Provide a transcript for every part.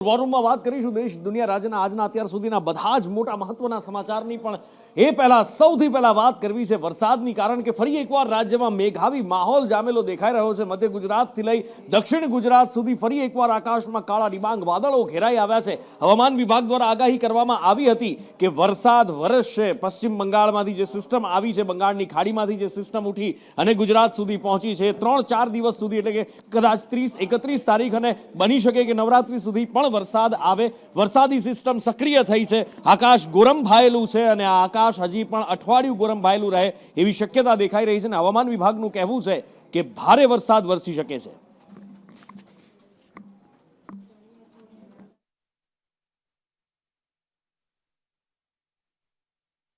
વોરમાં વાત કરીશું દેશ દુનિયા રાજ્યના આજના અત્યાર સુધીના બધા જ મોટા મહત્વના સમાચારની, પણ એ પહેલા સૌથી પહેલા વાત કરવી છે વરસાદની, કારણ કે ફરી એકવાર રાજ્યમાં મેઘાવી માહોલ જામેલો દેખાઈ રહ્યો છે। મધ્ય ગુજરાતથી લઈ દક્ષિણ ગુજરાત સુધી ફરી એકવાર આકાશમાં કાળા ડિબાંગ વાદળો ઘેરાઈ આવ્યા છે। હવામાન વિભાગ દ્વારા આગાહી કરવામાં આવી હતી કે વરસાદ વરસશે। પશ્ચિમ બંગાળમાંથી જે સિસ્ટમ આવી છે, બંગાળની ખાડીમાંથી જે સિસ્ટમ ઉઠી અને ગુજરાત સુધી પહોંચી છે, 3-4 દિવસ સુધી, એટલે કે કદાચ 30-31 તારીખ અને બની શકે કે નવરાત્રી સુધી પણ વરસાદ આવે। વરસાદી સિસ્ટમ સક્રિય થઈ છે, આકાશ ગોરંભાયેલું છે અને આ આકાશ હજી પણ અઠવાડિયું ગોરંભાયેલું રહે એવી શક્યતા દેખાઈ રહી છે અને હવામાન વિભાગનું કહેવું છે કે ભારે વરસાદ વરસી શકે છે।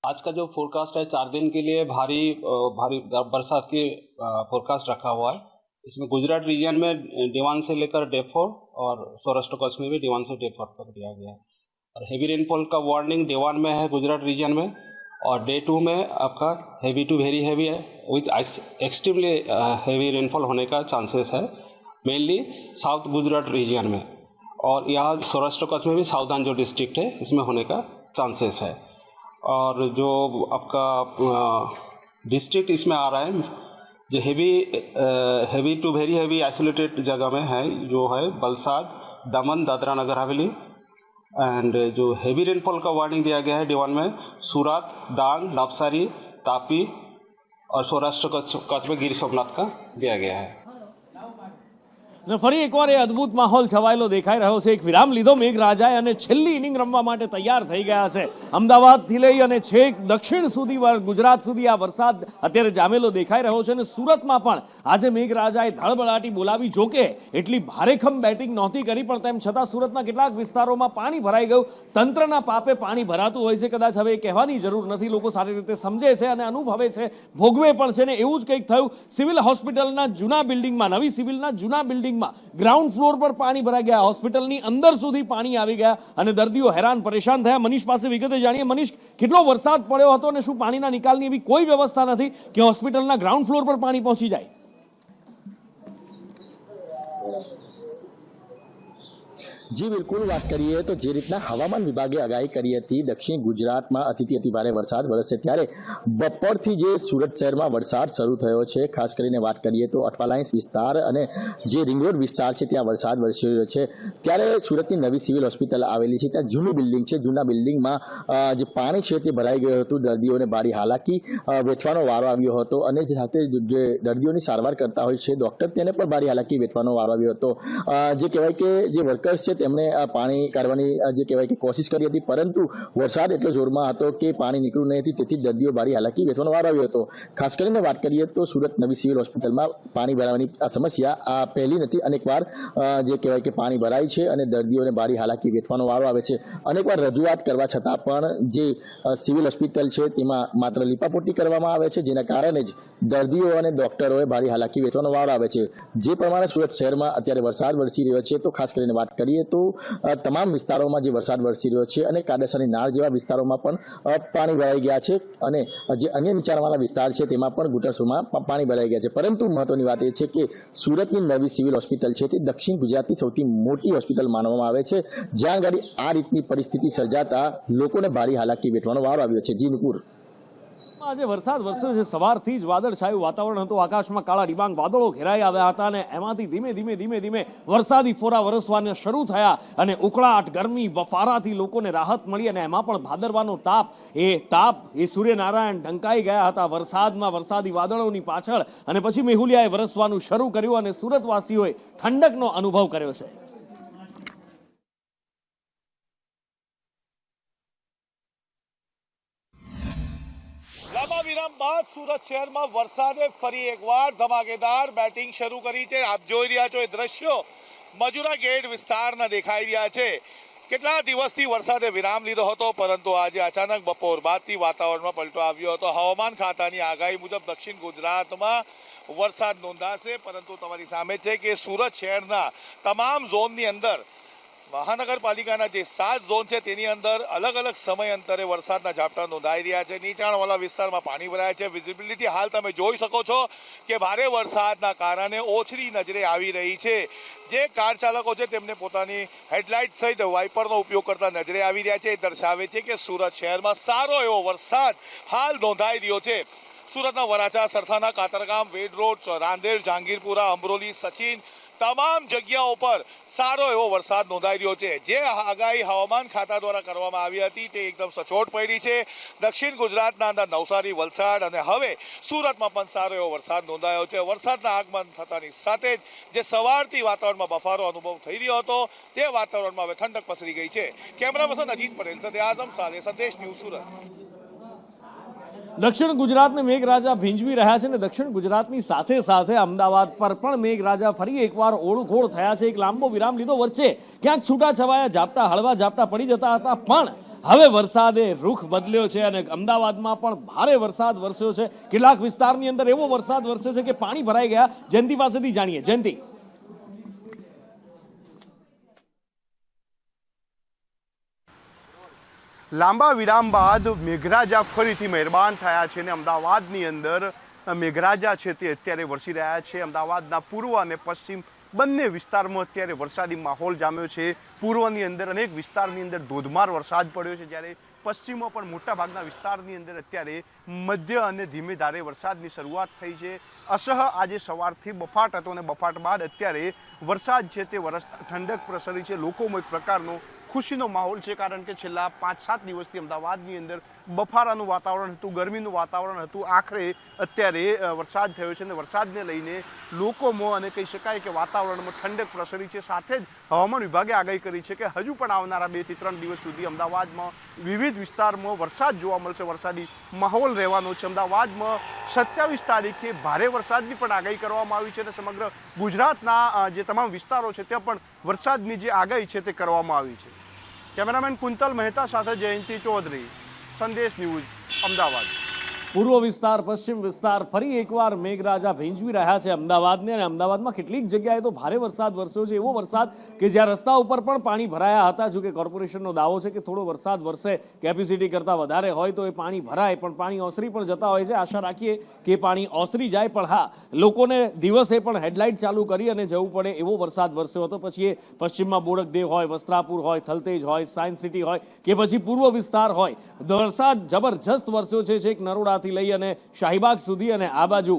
आज का जो फोरकास्ट है 4 दिन के लिए भारी भारी बरसात की फोरकास्ट रखा हुआ है। इसमें गुजरात रीजन में D1 से लेकर D4 और सौराष्ट्र कच्छ में भी D1 से D4 तक दिया गया है। और हेवी रेनफॉल का वार्निंग D1 में है गुजरात रीजन में, और D2 में आपका हेवी टू वेरी हेवी है विथ एक्सट्रीमली हेवी रेनफॉल होने का चांसेस है, मेनली साउथ गुजरात रीजन में। और यहाँ सौराष्ट्र कच्छ में भी साउथर्न जो डिस्ट्रिक्ट है इसमें होने का चांसेस है। और जो आपका डिस्ट्रिक्ट इसमें आ रहा है जो heavy to very heavy isolated जगह में है, जो है वलसाड, दमन, दादरा नगर हवेली। एंड जो हेवी रेनफॉल का वार्निंग दिया गया है D1 में सूरत, डांग, नवसारी, तापी और सौराष्ट्र कच्छ में गिर सोमनाथ का दिया गया है। ફરી એકવાર એ અદ્ભુત માહોલ છવાયેલો દેખાઈ રહ્યો છે। એક વિરામ લીધો મેઘરાજાએ અને છેલ્લી ઇનિંગ રમવા માટે તૈયાર થઈ ગયા છે। અમદાવાદથી લઈ અને છેક દક્ષિણ સુધી ગુજરાત સુધી આ વરસાદ અત્યારે જામેલો દેખાઈ રહ્યો છે અને સુરતમાં પણ આજે મેઘરાજાએ ધડબડાટી બોલાવી। જોકે એટલી ભારેખમ બેટિંગ નહોતી કરી, પણ તેમ છતાં સુરતના કેટલાક વિસ્તારોમાં પાણી ભરાઈ ગયું। તંત્રના પાપે પાણી ભરાતું હોય છે, કદાચ હવે એ કહેવાની જરૂર નથી, લોકો સારી રીતે સમજે છે અને અનુભવે છે, ભોગવે પણ છે ને એવું જ કંઈક થયું। સિવિલ હોસ્પિટલના જૂના બિલ્ડિંગમાં, નવી સિવિલના જૂના બિલ્ડિંગ ગ્રાઉન્ડ ફ્લોર પર પાણી ભરાઈ ગયા, હોસ્પિટલની અંદર સુધી પાણી આવી ગયા અને દર્દીઓ હેરાન પરેશાન થયા। મનીષ પાસે વિગતે જાણીએ। મનીષ, કેટલો વરસાદ પડ્યો હતો અને શું પાણીના નિકાલની એવી કોઈ વ્યવસ્થા નથી કે હોસ્પિટલના ગ્રાઉન્ડ ફ્લોર પર પાણી પહોંચી જાય? जी बिल्कुल, बात करिए तो जे रीतना हवामान विभागे आगाही करी थी दक्षिण गुजरात में अति अति भारे वरसाद वरसे त्यारे बपोरथी जे सूरत शहर में वरसाद शुरू थयो छे। खास करीने बात करिए तो अठवालाइंस विस्तार अने जे रिंग रोड विस्तार छे त्यां वरसाद वरसी रह्यो छे। त्यारे सूरतनी नवी सिविल होस्पिटल आवेली छे, त्यां जूनी बिल्डिंग छे, जूना बिल्डिंग में जे पाणी छे ते भराई गयुं हतुं। दर्दीओने भारी हालाकी वेठવાનો वारो આવ્યો હતો અને સાથે જે દર્દીઓની સારવાર કરતા હોય છે ડોક્ટર, તેને પણ ભારી હાલાકી વેઠવાનો વારો આવ્યો હતો। જે કહેવાય કે જે વર્કર્સ છે તેમણે પાણી કાઢવાની જે કહેવાય કે કોશિશ કરી હતી, પરંતુ વરસાદ એટલો જોરમાં હતો કે પાણી નીકળ્યું નહીં, તેથી દર્દીઓ ભારી હાલાકી વેઠવાનો વારો આવ્યો હતો। ખાસ કરીને વાત કરીએ તો સુરત નવી સિવિલ હોસ્પિટલમાં પાણી ભરાવાની આ સમસ્યા આ પહેલી નથી, અનેકવાર જે કહેવાય કે પાણી ભરાય છે અને દર્દીઓને ભારી હાલાકી વેઠવાનો વારો આવે છે। અનેકવાર રજૂઆત કરવા છતાં પણ જે સિવિલ હોસ્પિટલ છે તેમાં માત્ર લીપાપોટી કરવામાં આવે છે, જેના કારણે જ દર્દીઓ અને ડોક્ટરોએ ભારી હાલાકી વેઠવાનો વારો આવે છે। જે પ્રમાણે સુરત શહેરમાં અત્યારે વરસાદ વરસી રહ્યો છે, તો ખાસ કરીને વાત કરીએ તો તમામ વિસ્તારોમાં જે વરસાદ વરસી રહ્યો છે અને કાડેસરની નાળ જેવા વિસ્તારોમાં પણ પાણી ભરાઈ ગયા છે અને જે અન્ય નીચાણવાળા વિસ્તાર છે તેમાં પણ ઘૂંટણસુમાં પાણી ભરાઈ ગયા છે। પરંતુ મહત્વની વાત એ છે કે સુરતની નવી સિવિલ હોસ્પિટલ છે તે દક્ષિણ ગુજરાતની સૌથી મોટી હોસ્પિટલ માનવામાં આવે છે, જ્યાં આગળ આ રીતની પરિસ્થિતિ સર્જાતા લોકોને ભારી હાલાકી વેઠવાનો વારો આવ્યો છે। જી નુપુર, આજે વરસાદ વરસ્યો છે, સવારથી જ વાદળછાયું વાતાવરણ હતું, આકાશમાં કાળા ડિબાંગ વાદળો ઘેરાઈ આવ્યા હતા અને એમાંથી ધીમે ધીમે ધીમે ધીમે વરસાદી ફોરા વરસવાના શરૂ થયા અને ઉકળાટ, ગરમી, બફારાથી લોકોને રાહત મળી અને એમાં પણ ભાદરવાનો તાપ એ સૂર્યનારાયણ ઢંકાઈ ગયા હતા વરસાદમાં, વરસાદી વાદળોની પાછળ, અને પછી મેહુલિયાએ વરસવાનું શરૂ કર્યું અને સુરતવાસીઓએ ઠંડકનો અનુભવ કર્યો છે। લાંબા વિરામ બાદ સુરત શહેરમાં વરસાદે ફરી એકવાર ધમાકેદાર બેટિંગ શરૂ કરી છે। આપ જોઈ રહ્યા છો એ દ્રશ્યો મજુરા ગેટ વિસ્તારના દેખાઈ રહ્યા છે। કેટલા દિવસથી વરસાદે વિરામ લીધો હતો, પરંતુ આજે અચાનક બપોર બાદથી વાતાવરણમાં પલટો આવ્યો હતો। હવામાન ખાતાની આગાહી મુજબ દક્ષિણ ગુજરાતમાં વરસાદ નોંધાશે, પરંતુ તમારી સામે છે કે સુરત શહેરના તમામ ઝોનની અંદર મહાનગરપાલિકાના જે 7 ઝોન છે તેની અંદર અલગ અલગ સમય અંતરે વરસાદના ઝાપટા નોંધાઈ રહ્યા છે. નીચાણવાળા વિસ્તારમાં પાણી ભરાય છે. વિઝિબિલિટી હાલ તમે જોઈ શકો છો કે ભારે વરસાદના કારણે ઓછરી નજરે આવી રહી છે. જે કાર ચાલકો છે તેમને પોતાની હેડલાઇટ સહિત વાઇપરનો ઉપયોગ કરતા નજરે આવી રહ્યા છે. એ દર્શાવે છે કે સુરત શહેરમાં સારો એવો વરસાદ હાલ નોંધાઈ રહ્યો છે. સુરતના વરાછા, સરથાના, કાતરગામ, વેડ રોડ, રાંદેર, જહાંગીરપુરા, અમરોલી, સચિન તમામ જગ્યાઓ પર સારો એવો વરસાદ નોંધાઈ રહ્યો છે. જે આગાહી હવામાન ખાતા દ્વારા કરવામાં આવી હતી તે એકદમ સચોટ પડી છે. દક્ષિણ ગુજરાતના અંદર નવસારી, વલસાડ અને હવે સુરતમાં પણ સારો એવો વરસાદ નોંધાયો છે. વરસાદના આગમન થતાની સાથે જ જે સવારથી વાતાવરણમાં બફારો અનુભવ થઈ રહ્યો હતો તે વાતાવરણમાં હવે ઠંડક પસરી ગઈ છે. કેમેરા પર્સન અજીત પટેલ સાથે આઝમ સાલે, સંદેશ ન્યૂઝ, સુરત. દક્ષિણ ગુજરાતને મેઘરાજા ભીંજવી રહ્યા છે અને દક્ષિણ ગુજરાતની સાથે સાથે અમદાવાદ પર પણ મેઘરાજા ફરી એકવાર ઓળખોળ થયા છે. એક લાંબો વિરામ લીધો, વચ્ચે ક્યાંક છૂટાછવાયા ઝાપટા, હળવા ઝાપટા પડી જતા હતા, પણ હવે વરસાદે રૂખ બદલ્યો છે અને અમદાવાદમાં પણ ભારે વરસાદ વરસ્યો છે. કેટલાક વિસ્તારની અંદર એવો વરસાદ વરસ્યો છે કે પાણી ભરાઈ ગયા. જયંતિ પાસેથી જાણીએ. જયંતિ, લાંબા વિરામ બાદ મેઘરાજા ફરીથી મહેરબાન થયા છે અને અમદાવાદની અંદર મેઘરાજા છે તે અત્યારે વરસી રહ્યા છે. અમદાવાદના પૂર્વ અને પશ્ચિમ બંને વિસ્તારમાં અત્યારે વરસાદી માહોલ જામ્યો છે. પૂર્વની અંદર અનેક વિસ્તારની અંદર ધોધમાર વરસાદ પડ્યો છે, જ્યારે પશ્ચિમમાં પણ મોટાભાગના વિસ્તારની અંદર અત્યારે મધ્ય અને ધીમે ધારે વરસાદની શરૂઆત થઈ છે. અસહ આજે સવારથી બફાટ હતો અને બફાટ બાદ અત્યારે વરસાદ છે તે વરસતા ઠંડક પ્રસરી છે. લોકોમાં એક પ્રકારનો ખુશીનો માહોલ છે, કારણ કે છેલ્લા 5-7 દિવસથી અમદાવાદની અંદર બફારાનું વાતાવરણ હતું, ગરમીનું વાતાવરણ હતું. આખરે અત્યારે વરસાદ થયો છે અને વરસાદને લઈને લોકોમાં અને કહી શકાય કે વાતાવરણમાં ઠંડક પ્રસરી છે. સાથે જ હવામાન વિભાગે આગાહી કરી છે કે હજુ પણ આવનારા 2 થી 3 દિવસ સુધી અમદાવાદમાં વિવિધ વિસ્તારમાં વરસાદ જોવા મળશે, વરસાદી માહોલ રહેવાનો છે. અમદાવાદમાં 27 તારીખે ભારે વરસાદની પણ આગાહી કરવામાં આવી છે અને સમગ્ર ગુજરાતના જે તમામ વિસ્તારો છે ત્યાં પણ વરસાદની જે આગાહી છે તે કરવામાં આવી છે. કેમેરામેન કુંતલ મહેતા સાથે જયંતિ ચૌધરી, સંદેશ ન્યૂઝ, અમદાવાદ. પૂર્વ વિસ્તાર, પશ્ચિમ વિસ્તાર ફરી એકવાર મેઘરાજા ભીંજવી રહ્યા છે અમદાવાદને અને અમદાવાદમાં કેટલીક જગ્યાએ તો ભારે વરસાદ વરસ્યો છે. એવો વરસાદ કે જ્યાં રસ્તા ઉપર પણ પાણી ભરાયા હતા. જો કે કોર્પોરેશનનો દાવો છે કે થોડો વરસાદ વરસે, કેપેસિટી કરતાં વધારે હોય તો એ પાણી ભરાય, પણ પાણી ઓસરી પણ જતા હોય છે. આશા રાખીએ કે પાણી ઓસરી જાય, પણ હા, લોકોને દિવસે પણ હેડલાઇટ ચાલુ કરી અને જવું પડે એવો વરસાદ વરસ્યો હતો. પછી એ પશ્ચિમમાં બોડકદેવ હોય, વસ્ત્રાપુર હોય, થલતેજ હોય, સાયન્સ સિટી હોય કે પછી પૂર્વ વિસ્તાર હોય, વરસાદ જબરજસ્ત વરસ્યો છે. છેક નરોડા થી લઈ અને શાહીબાગ સુધી અને આ બાજુ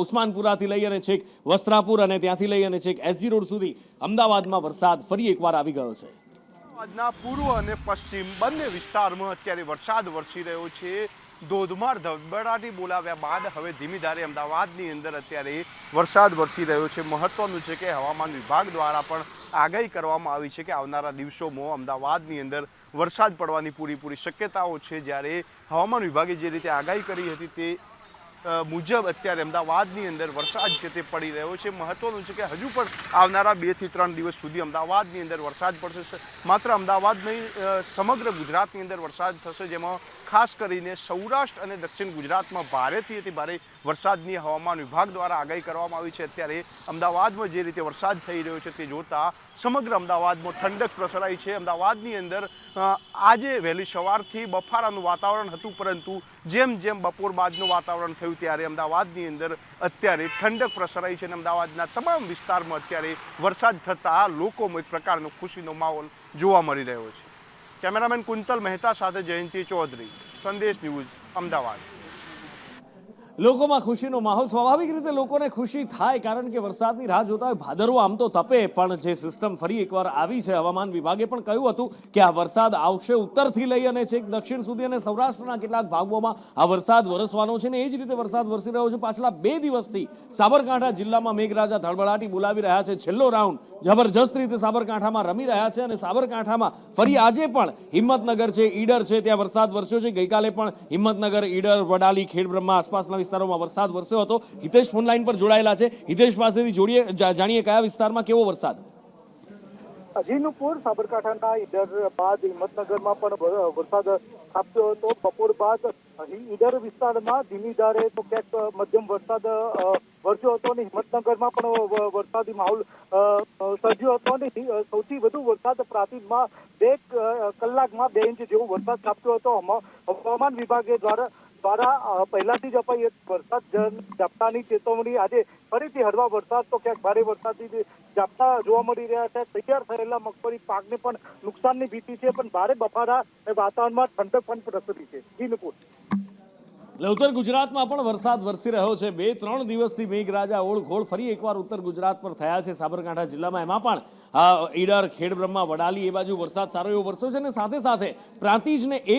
ઉસ્માનપુરાથી લઈ અને છેક વસ્ત્રાપુર અને ત્યાંથી લઈ અને છેક એસજી રોડ સુધી અમદાવાદમાં વરસાદ ફરી એકવાર આવી ગયો છે. અમદાવાદના પૂર્વ અને પશ્ચિમ બંને વિસ્તારમાં અત્યારે વરસાદ વરસી રહ્યો છે. ધોધમાર ધબડાટી બોલાવ્યા બાદ હવે ધીમી ધારે અમદાવાદની અંદર અત્યારે વરસાદ વરસી રહ્યો છે. મહત્વનું છે કે હવામાન વિભાગ દ્વારા પણ આગાહી કરવામાં આવી છે કે આવનારા દિવસોમાં અમદાવાદની અંદર વરસાદ પડવાની પૂરેપૂરી શક્યતાઓ છે. જ્યારે હવામાન વિભાગે જે રીતે આગાહી કરી હતી તે મુજબ અત્યારે અમદાવાદની અંદર વરસાદ છે તે પડી રહ્યો છે. મહત્વનું છે કે હજુ પણ આવનારા 2 થી 3 દિવસ સુધી અમદાવાદની અંદર વરસાદ પડશે. માત્ર અમદાવાદ નહીં, સમગ્ર ગુજરાતની અંદર વરસાદ થશે, જેમાં ખાસ કરીને સૌરાષ્ટ્ર અને દક્ષિણ ગુજરાતમાં ભારેથી અતિ ભારે વરસાદની હવામાન વિભાગ દ્વારા આગાહી કરવામાં આવી છે. અત્યારે અમદાવાદમાં જે રીતે વરસાદ થઈ રહ્યો છે તે જોતા સમગ્ર અમદાવાદમાં ઠંડક પ્રસરાઈ છે. અમદાવાદની અંદર આજે વહેલી સવારથી બફારાનું વાતાવરણ હતું, પરંતુ જેમ જેમ બપોર બાદનું વાતાવરણ થયું ત્યારે અમદાવાદની અંદર અત્યારે ઠંડક પ્રસરાઈ છે અને અમદાવાદના તમામ વિસ્તારમાં અત્યારે વરસાદ થતાં લોકોમાં એક પ્રકારનો ખુશીનો માહોલ જોવા મળી રહ્યો છે. કેમેરામેન કુંતલ મહેતા સાથે જયંતિ ચૌધરી, સંદેશ ન્યૂઝ, અમદાવાદ. લોકોમાં ખુશીનો માહોલ. સ્વાભાવિક રીતે લોકોને ખુશી થાય, કારણ કે વરસાદની રાહ જોતા હોય. ભાદરવો આમ તો તપે, પણ જે સિસ્ટમ ફરી એકવાર આવી છે, હવામાન વિભાગે પણ કહ્યું હતું કે આ વરસાદ આવશે ઉત્તરથી લઈ અને છેક દક્ષિણ સુધી અને સૌરાષ્ટ્રના કેટલાક ભાગોમાં આ વરસાદ વરસવાનો છે ને એ જ રીતે વરસાદ વરસી રહ્યો છે. પાછલા 2 દિવસથી સાબરકાંઠા જિલ્લામાં મેઘરાજા ધડબડાટી બોલાવી રહ્યા છે. છેલ્લો રાઉન્ડ જબરજસ્ત રીતે સાબરકાંઠામાં રમી રહ્યા છે અને સાબરકાંઠામાં ફરી આજે પણ હિંમતનગર છે, ઈડર છે, ત્યાં વરસાદ વરસ્યો છે. ગઈકાલે પણ હિંમતનગર, ઈડર, વડાલી, ખેડબ્રહ્મા આસપાસના વિસ્તારોમાં વરસાદ વરસ્યો હતો. હિતેશ ફોન લાઈન પર જોડાયેલા છે. હિતેશ પાસેથી જાણીએ કયા વિસ્તારમાં કેવો વરસાદ. અજીનુપુર સાબરકાંઠાના ઈડર બાદ હિંમતનગરમાં પણ વરસાદ ખાબક્યો હતો. બપોર બાદ ઈડર વિસ્તારમાં ધીમી ધારે તો ક્યાંક મધ્યમ વરસાદ વરસ્યો હતો અને હિંમતનગરમાં પણ વરસાદી માહોલ સર્જ્યો હતો અને સૌથી વધુ વરસાદ પ્રાંતિજમાં 2 કલાકમાં 2 ઇંચ જેવો વરસાદ ખાબક્યો હતો. હવામાન વિભાગે દ્વારા પહેલાથી જ અપાઈ વરસાદ ઝાપટાની ચેતવણી. આજે ફરીથી હળવા વરસાદ તો ક્યાંક ભારે વરસાદથી ઝાપટા જોવા મળી રહ્યા છે. તૈયાર થયેલા મગફળી પાકને પણ નુકસાનની ભીતિ છે, પણ ભારે બફારા વાતાવરણમાં ઠંડક પણ પ્રસરી છે. જીનુપુર એટલે ઉત્તર ગુજરાતમાં પણ વરસાદ વરસી રહ્યો છે. 2-3 દિવસથી મેઘરાજા ઓળઘોળ ફરી એકવાર ઉત્તર ગુજરાત પર થયા છે. સાબરકાંઠા જિલ્લામાં એમાં પણ ઈડર, ખેડબ્રહ્મા, વડાલી એ બાજુ વરસાદ સારો એવો વરસ્યો છે અને સાથે સાથે પ્રાંતિજને એ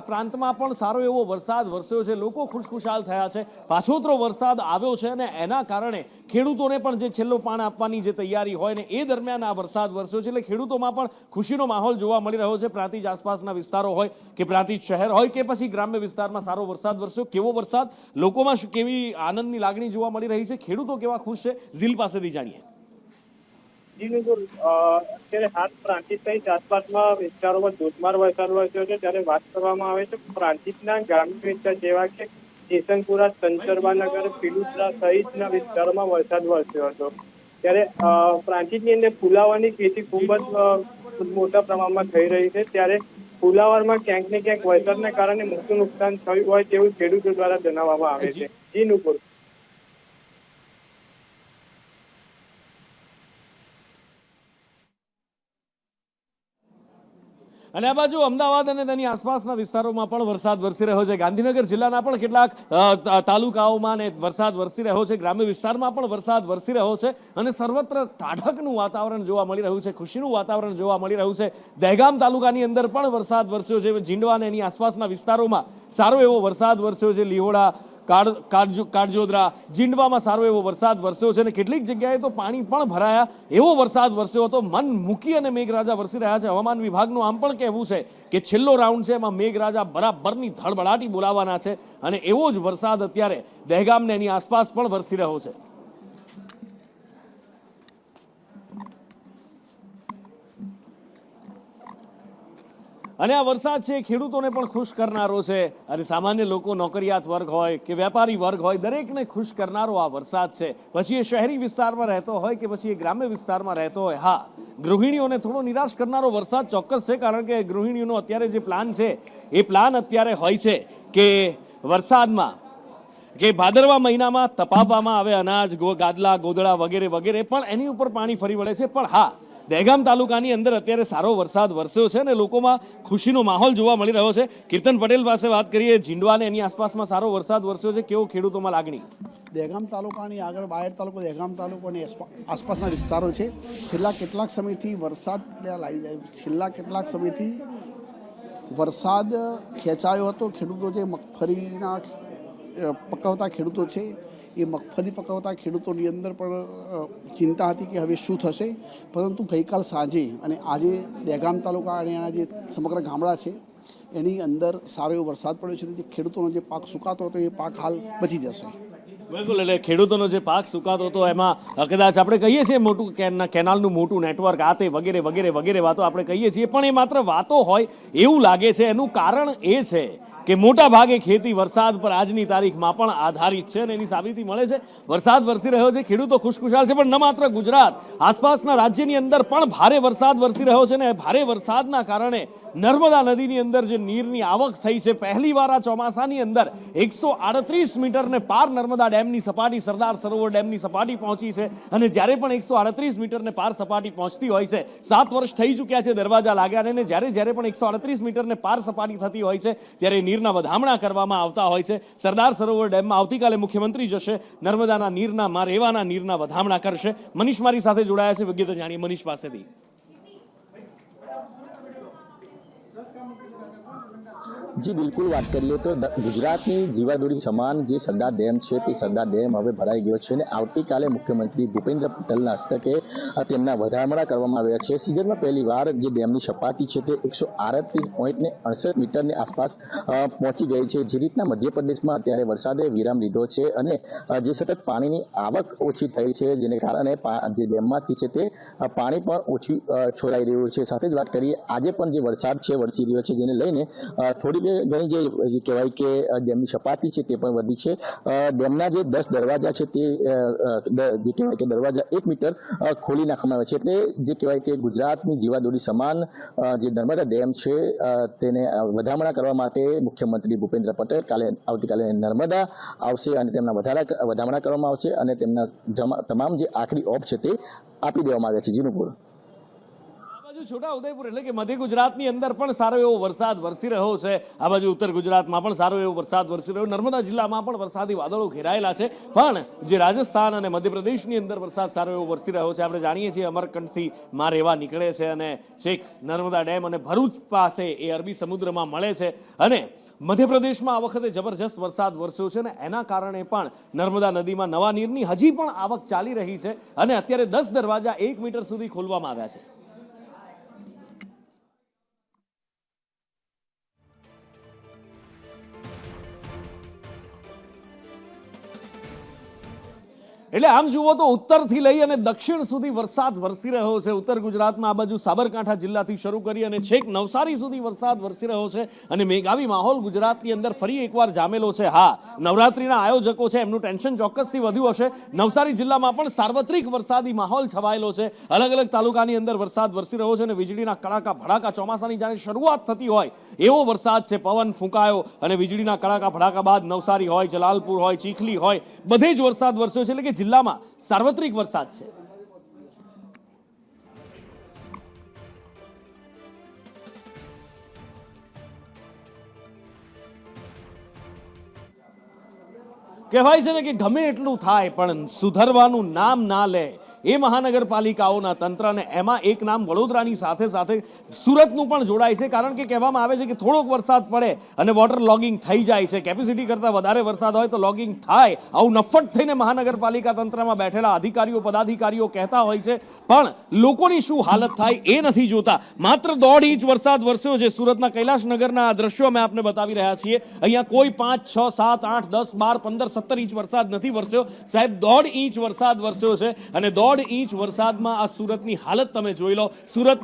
પ્રાંતમાં પણ સારો એવો વરસાદ વરસ્યો છે. લોકો ખુશખુશાલ થયા છે. પાછોતરો વરસાદ આવ્યો છે અને એના કારણે ખેડૂતોને પણ જે છેલ્લો પાણ આપવાની જે તૈયારી હોય ને એ દરમિયાન આ વરસાદ વરસ્યો છે. એટલે ખેડૂતોમાં પણ ખુશીનો માહોલ જોવા મળી રહ્યો છે. પ્રાંતિજ આસપાસના વિસ્તારો હોય કે પ્રાંતિજ શહેર હોય કે પછી ગ્રામ્ય વિસ્તારમાં સારો વરસાદ વરસ્યો. કેવો વરસાદ, લોકોમાં કેવી આનંદની લાગણી જોવા મળી રહી છે, ખેડૂતો કેવા ખુશ છે, ઝીલ પાસેથી જાણીએ. અત્યારે હાલ પ્રાંતિજ સહિત આસપાસના વિસ્તારોમાં ધોધમાર વરસાદ વરસ્યો છે. ત્યારે વાત કરવામાં આવે તો પ્રાંતિજના ગ્રામ્ય વિસ્તાર જેવા કે કિશનપુરા, સંચરબાનગર, પીલુસરા સહિતના વિસ્તારોમાં વરસાદ વરસ્યો હતો. ત્યારે પ્રાંતિજની અંદર ફુલાવાની ખેતી ખૂબ જ મોટા પ્રમાણમાં થઈ રહી છે. ત્યારે ફુલાવરમાં ક્યાંક ને ક્યાંક વરસાદના કારણે મોટું નુકસાન થયું હોય તેવું ખેડૂતો દ્વારા જણાવવામાં આવે છે. જીનુપુર અને આ બાજુ અમદાવાદ અને તેની આસપાસના વિસ્તારોમાં પણ વરસાદ વરસી રહ્યો છે. ગાંધીનગર જિલ્લાના પણ કેટલાક તાલુકાઓમાં વરસાદ વરસી રહ્યો છે. ગ્રામ્ય વિસ્તારમાં પણ વરસાદ વરસી રહ્યો છે અને સર્વત્ર ટાઢકનું વાતાવરણ જોવા મળી રહ્યું છે, ખુશીનું વાતાવરણ જોવા મળી રહ્યું છે. દહેગામ તાલુકાની અંદર પણ વરસાદ વરસ્યો છે. જીંડવા અને એની આસપાસના વિસ્તારોમાં સારો એવો વરસાદ વરસ્યો છે. લીહોડા, કાળજોદરા, જીંડવામાં સારો એવો વરસાદ વરસ્યો છે અને કેટલીક જગ્યાએ તો પાણી પણ ભરાયા એવો વરસાદ વરસ્યો હતો. મન મૂકી અને મેઘરાજા વરસી રહ્યા છે. હવામાન વિભાગનું આમ પણ કહેવું છે કે છેલ્લો રાઉન્ડ છે એમાં મેઘરાજા બરાબરની ધડબડાટી બોલાવવાના છે અને એવો જ વરસાદ અત્યારે દહેગામ ને એની આસપાસ પણ વરસી રહ્યો છે. અને આ વરસાદ છે ખેડૂતોને પણ ખુશ કરનારો છે અને સામાન્ય લોકો, નોકરિયાત વર્ગ હોય કે વેપારી વર્ગ હોય, દરેકને ખુશ કરનારો આ વરસાદ છે. પછી એ શહેરી વિસ્તારમાં રહેતો હોય કે પછી એ ગ્રામ્ય વિસ્તારમાં રહેતો હોય. હા, ગૃહિણીઓને થોડો નિરાશ કરનારો વરસાદ ચોક્કસ છે, કારણ કે ગૃહિણીઓનો અત્યારે જે પ્લાન છે એ પ્લાન અત્યારે હોય છે કે વરસાદમાં કે ભાદરવા મહિનામાં તપાવવામાં આવે અનાજ, ગાદલા, ગોદડા વગેરે વગેરે, પણ એની ઉપર પાણી ફરી વળે છે. પણ હા, દહેગામ તાલુકાની અંદર અત્યારે સારો વરસાદ વરસ્યો છે અને લોકોમાં ખુશીનો માહોલ જોવા મળી રહ્યો છે. કીર્તન પટેલ પાસે વાત કરીએ. જીંડવા અને એની આસપાસમાં સારો વરસાદ વરસ્યો છે, કેવો ખેડૂતોમાં લાગણી? દહેગામ તાલુકાની આગળ બાયડ તાલુકો, દહેગામ તાલુકો અને આસપાસના વિસ્તારો છે. છેલ્લા કેટલાક સમયથી વરસાદ ખેંચાયો હતો. ખેડૂતો જે મગફળીના પકવતા ખેડૂતો છે એ મગફળી પકવતા ખેડૂતોની અંદર પણ ચિંતા હતી કે હવે શું થશે. પરંતુ ગઈકાલ સાંજે અને આજે દહેગામ તાલુકા અને એના જે સમગ્ર ગામડા છે એની અંદર સારો એવો વરસાદ પડ્યો છે. જે ખેડૂતોનો જે પાક સુકાતો હતો એ પાક હાલ બચી જશે. બિલકુલ, એટલે ખેડૂતોનો જે પાક સુકાતો હતો એમાં કદાચ આપણે કહીએ છીએ મોટું કેનાલનું મોટું નેટવર્ક, આ તે વગેરે વગેરે વગેરે વાતો આપણે કહીએ છીએ, પણ એ માત્ર વાતો હોય એવું લાગે છે. એનું કારણ એ છે કે મોટા ભાગે ખેતી વરસાદ પર આજની તારીખમાં પણ આધારિત છે અને એની સાબિતી મળે છે. વરસાદ વરસી રહ્યો છે, ખેડૂતો ખુશખુશાલ છે, પણ ન માત્ર ગુજરાત, આસપાસના રાજ્યની અંદર પણ ભારે વરસાદ વરસી રહ્યો છે અને ભારે વરસાદના કારણે નર્મદા નદીની અંદર જે નીરની આવક થઈ છે, પહેલીવાર આ ચોમાસાની અંદર 138 મીટરને પાર નર્મદા ડેમની સપાટી, સરદાર સરોવર ડેમની સપાટી પહોંચી છે. અને જ્યારે પણ 138 મીટરને પાર સપાટી પહોંચતી હોય છે, 7 વર્ષ થઈ ચૂક્યા છે દરવાજા લાગ્યા, અને જ્યારે પણ 138 મીટરને પાર સપાટી થતી હોય છે ત્યારે નીરના વધામણા કરવામાં આવતા હોય છે. સરદાર સરોવર ડેમમાં આવતીકાલે મુખ્યમંત્રી જશે, નર્મદાના નીરના રહેવાના નીરના વધામણા કરશે. મનીષ મારી સાથે જોડાયા છે, વિગત જાણીએ મનીષ પાસેથી. જી બિલકુલ વાત કરીએ તો ગુજરાતની જીવાદોરી સમાન જે સરદાર ડેમ છે તે સરદાર ડેમ હવે ભરાઈ ગયો છે અને આવતીકાલે મુખ્યમંત્રી ભૂપેન્દ્ર પટેલના હસ્તકે તેમના વધામણા કરવામાં આવ્યા છે. સિઝનમાં પહેલી વાર જે ડેમની સપાટી છે તે 138.68 મીટરની આસપાસ પહોંચી ગઈ છે. જે રીતના મધ્યપ્રદેશમાં અત્યારે વરસાદે વિરામ લીધો છે અને જે સતત પાણીની આવક ઓછી થઈ છે જેને કારણે જે ડેમમાંથી છે તે પાણી પણ ઓછી છોડાઈ રહ્યું છે. સાથે જ વાત કરીએ આજે પણ જે વરસાદ છે વરસી રહ્યો છે જેને લઈને થોડી ઘણી જે કહેવાય કે ડેમની સપાટી છે તે પણ વધી છે. ડેમના જે 10 દરવાજા છે તે જે કહેવાય કે દરવાજા 1 મીટર ખોલી નાખવામાં આવે છે. એટલે જે કહેવાય કે ગુજરાતની જીવાદોરી સમાન જે નર્મદા ડેમ છે તેને વધામણા કરવા માટે મુખ્યમંત્રી ભૂપેન્દ્ર પટેલ આવતીકાલે નર્મદા આવશે અને તેમના વધામણા કરવામાં આવશે અને તેમના તમામ જે આખરી ઓપ છે તે આપી દેવામાં આવ્યા છે. જીનુપુર છોટા ઉદયપુર એટલે કે મધ્ય ગુજરાતની અંદર પણ સારો એવો વરસાદ વરસી રહ્યો છે. આ બાજુ ઉત્તર ગુજરાતમાં પણ સારો એવો વરસાદ વરસી રહ્યો, નર્મદા જિલ્લામાં પણ વરસાદી વાદળો ઘેરાયેલા છે. પણ જે રાજસ્થાન અને મધ્યપ્રદેશની અંદર વરસાદ સારો એવો વરસી રહ્યો છે. આપણે જાણીએ છીએ અમરકંઠથી માં રેવા નીકળે છે અને છેક નર્મદા ડેમ અને ભરૂચ પાસે એ અરબી સમુદ્રમાં મળે છે અને મધ્યપ્રદેશમાં આ વખતે જબરજસ્ત વરસાદ વરસ્યો છે અને એના કારણે પણ નર્મદા નદીમાં નવા નીરની હજી પણ આવક ચાલી રહી છે અને અત્યારે 10 દરવાજા 1 મીટર સુધી ખોલવામાં આવ્યા છે. એટલે આમ જુઓ તો ઉત્તરથી લઈ અને દક્ષિણ સુધી વરસાદ વરસી રહ્યો છે. ઉત્તર ગુજરાતમાં આ બાજુ સાબરકાંઠા જિલ્લાથી શરૂ કરી અને છેક નવસારી સુધી વરસાદ વરસી રહ્યો છે અને મેઘાવી માહોલ ગુજરાતની અંદર ફરી એકવાર જામેલો છે. હા, નવરાત્રિના આયોજકો છે એમનું ટેન્શન ચોક્કસથી વધ્યું હશે. નવસારી જિલ્લામાં પણ સાર્વત્રિક વરસાદી માહોલ છવાયેલો છે. અલગ અલગ તાલુકાની અંદર વરસાદ વરસી રહ્યો છે અને વીજળીના કડાકા ભડાકા, ચોમાસાની જાણે શરૂઆત થતી હોય એવો વરસાદ છે. પવન ફૂંકાયો અને વીજળીના કડાકા ભડાકા બાદ નવસારી હોય, જલાલપુર હોય, ચીખલી હોય, બધે જ વરસાદ વરસ્યો છે. એટલે કે જિલ્લામાં સાર્વત્રિક વરસાદ છે. કહેવાય છે ને કે ગમે એટલું થાય પણ સુધરવાનું નામ ના લે એ મહાનગરપાલિકાઓના તંત્રને. એમાં એક નામ વડોદરાની સાથે સાથે સુરતનું પણ જોડાય છે. કારણ કે કહેવામાં આવે છે કે થોડોક વરસાદ પડે અને વોટર લોગિંગ થઈ જાય છે. કેપેસિટી કરતાં વધારે વરસાદ હોય તો લોગિંગ થાય. આવું નફ્ફટ થઈને મહાનગરપાલિકા તંત્રમાં બેઠેલા અધિકારીઓ પદાધિકારીઓ કહેતા હોય છે, પણ લોકોની શું હાલત થાય એ નથી જોતા. માત્ર 1.5 ઇંચ વરસાદ વરસ્યો છે. સુરતના કૈલાશનગરના આ દ્રશ્યો અમે આપને બતાવી રહ્યા છીએ. અહીંયા કોઈ 5, 6, 7, 8, 10, 12, 15, 17 ઇંચ વરસાદ નથી વરસ્યો સાહેબ. 1.5 ઇંચ વરસાદ વરસ્યો છે અને 1.5 ઇંચ વરસાદમાં આ સુરતની હાલત તમે જોઈ લો. સુરત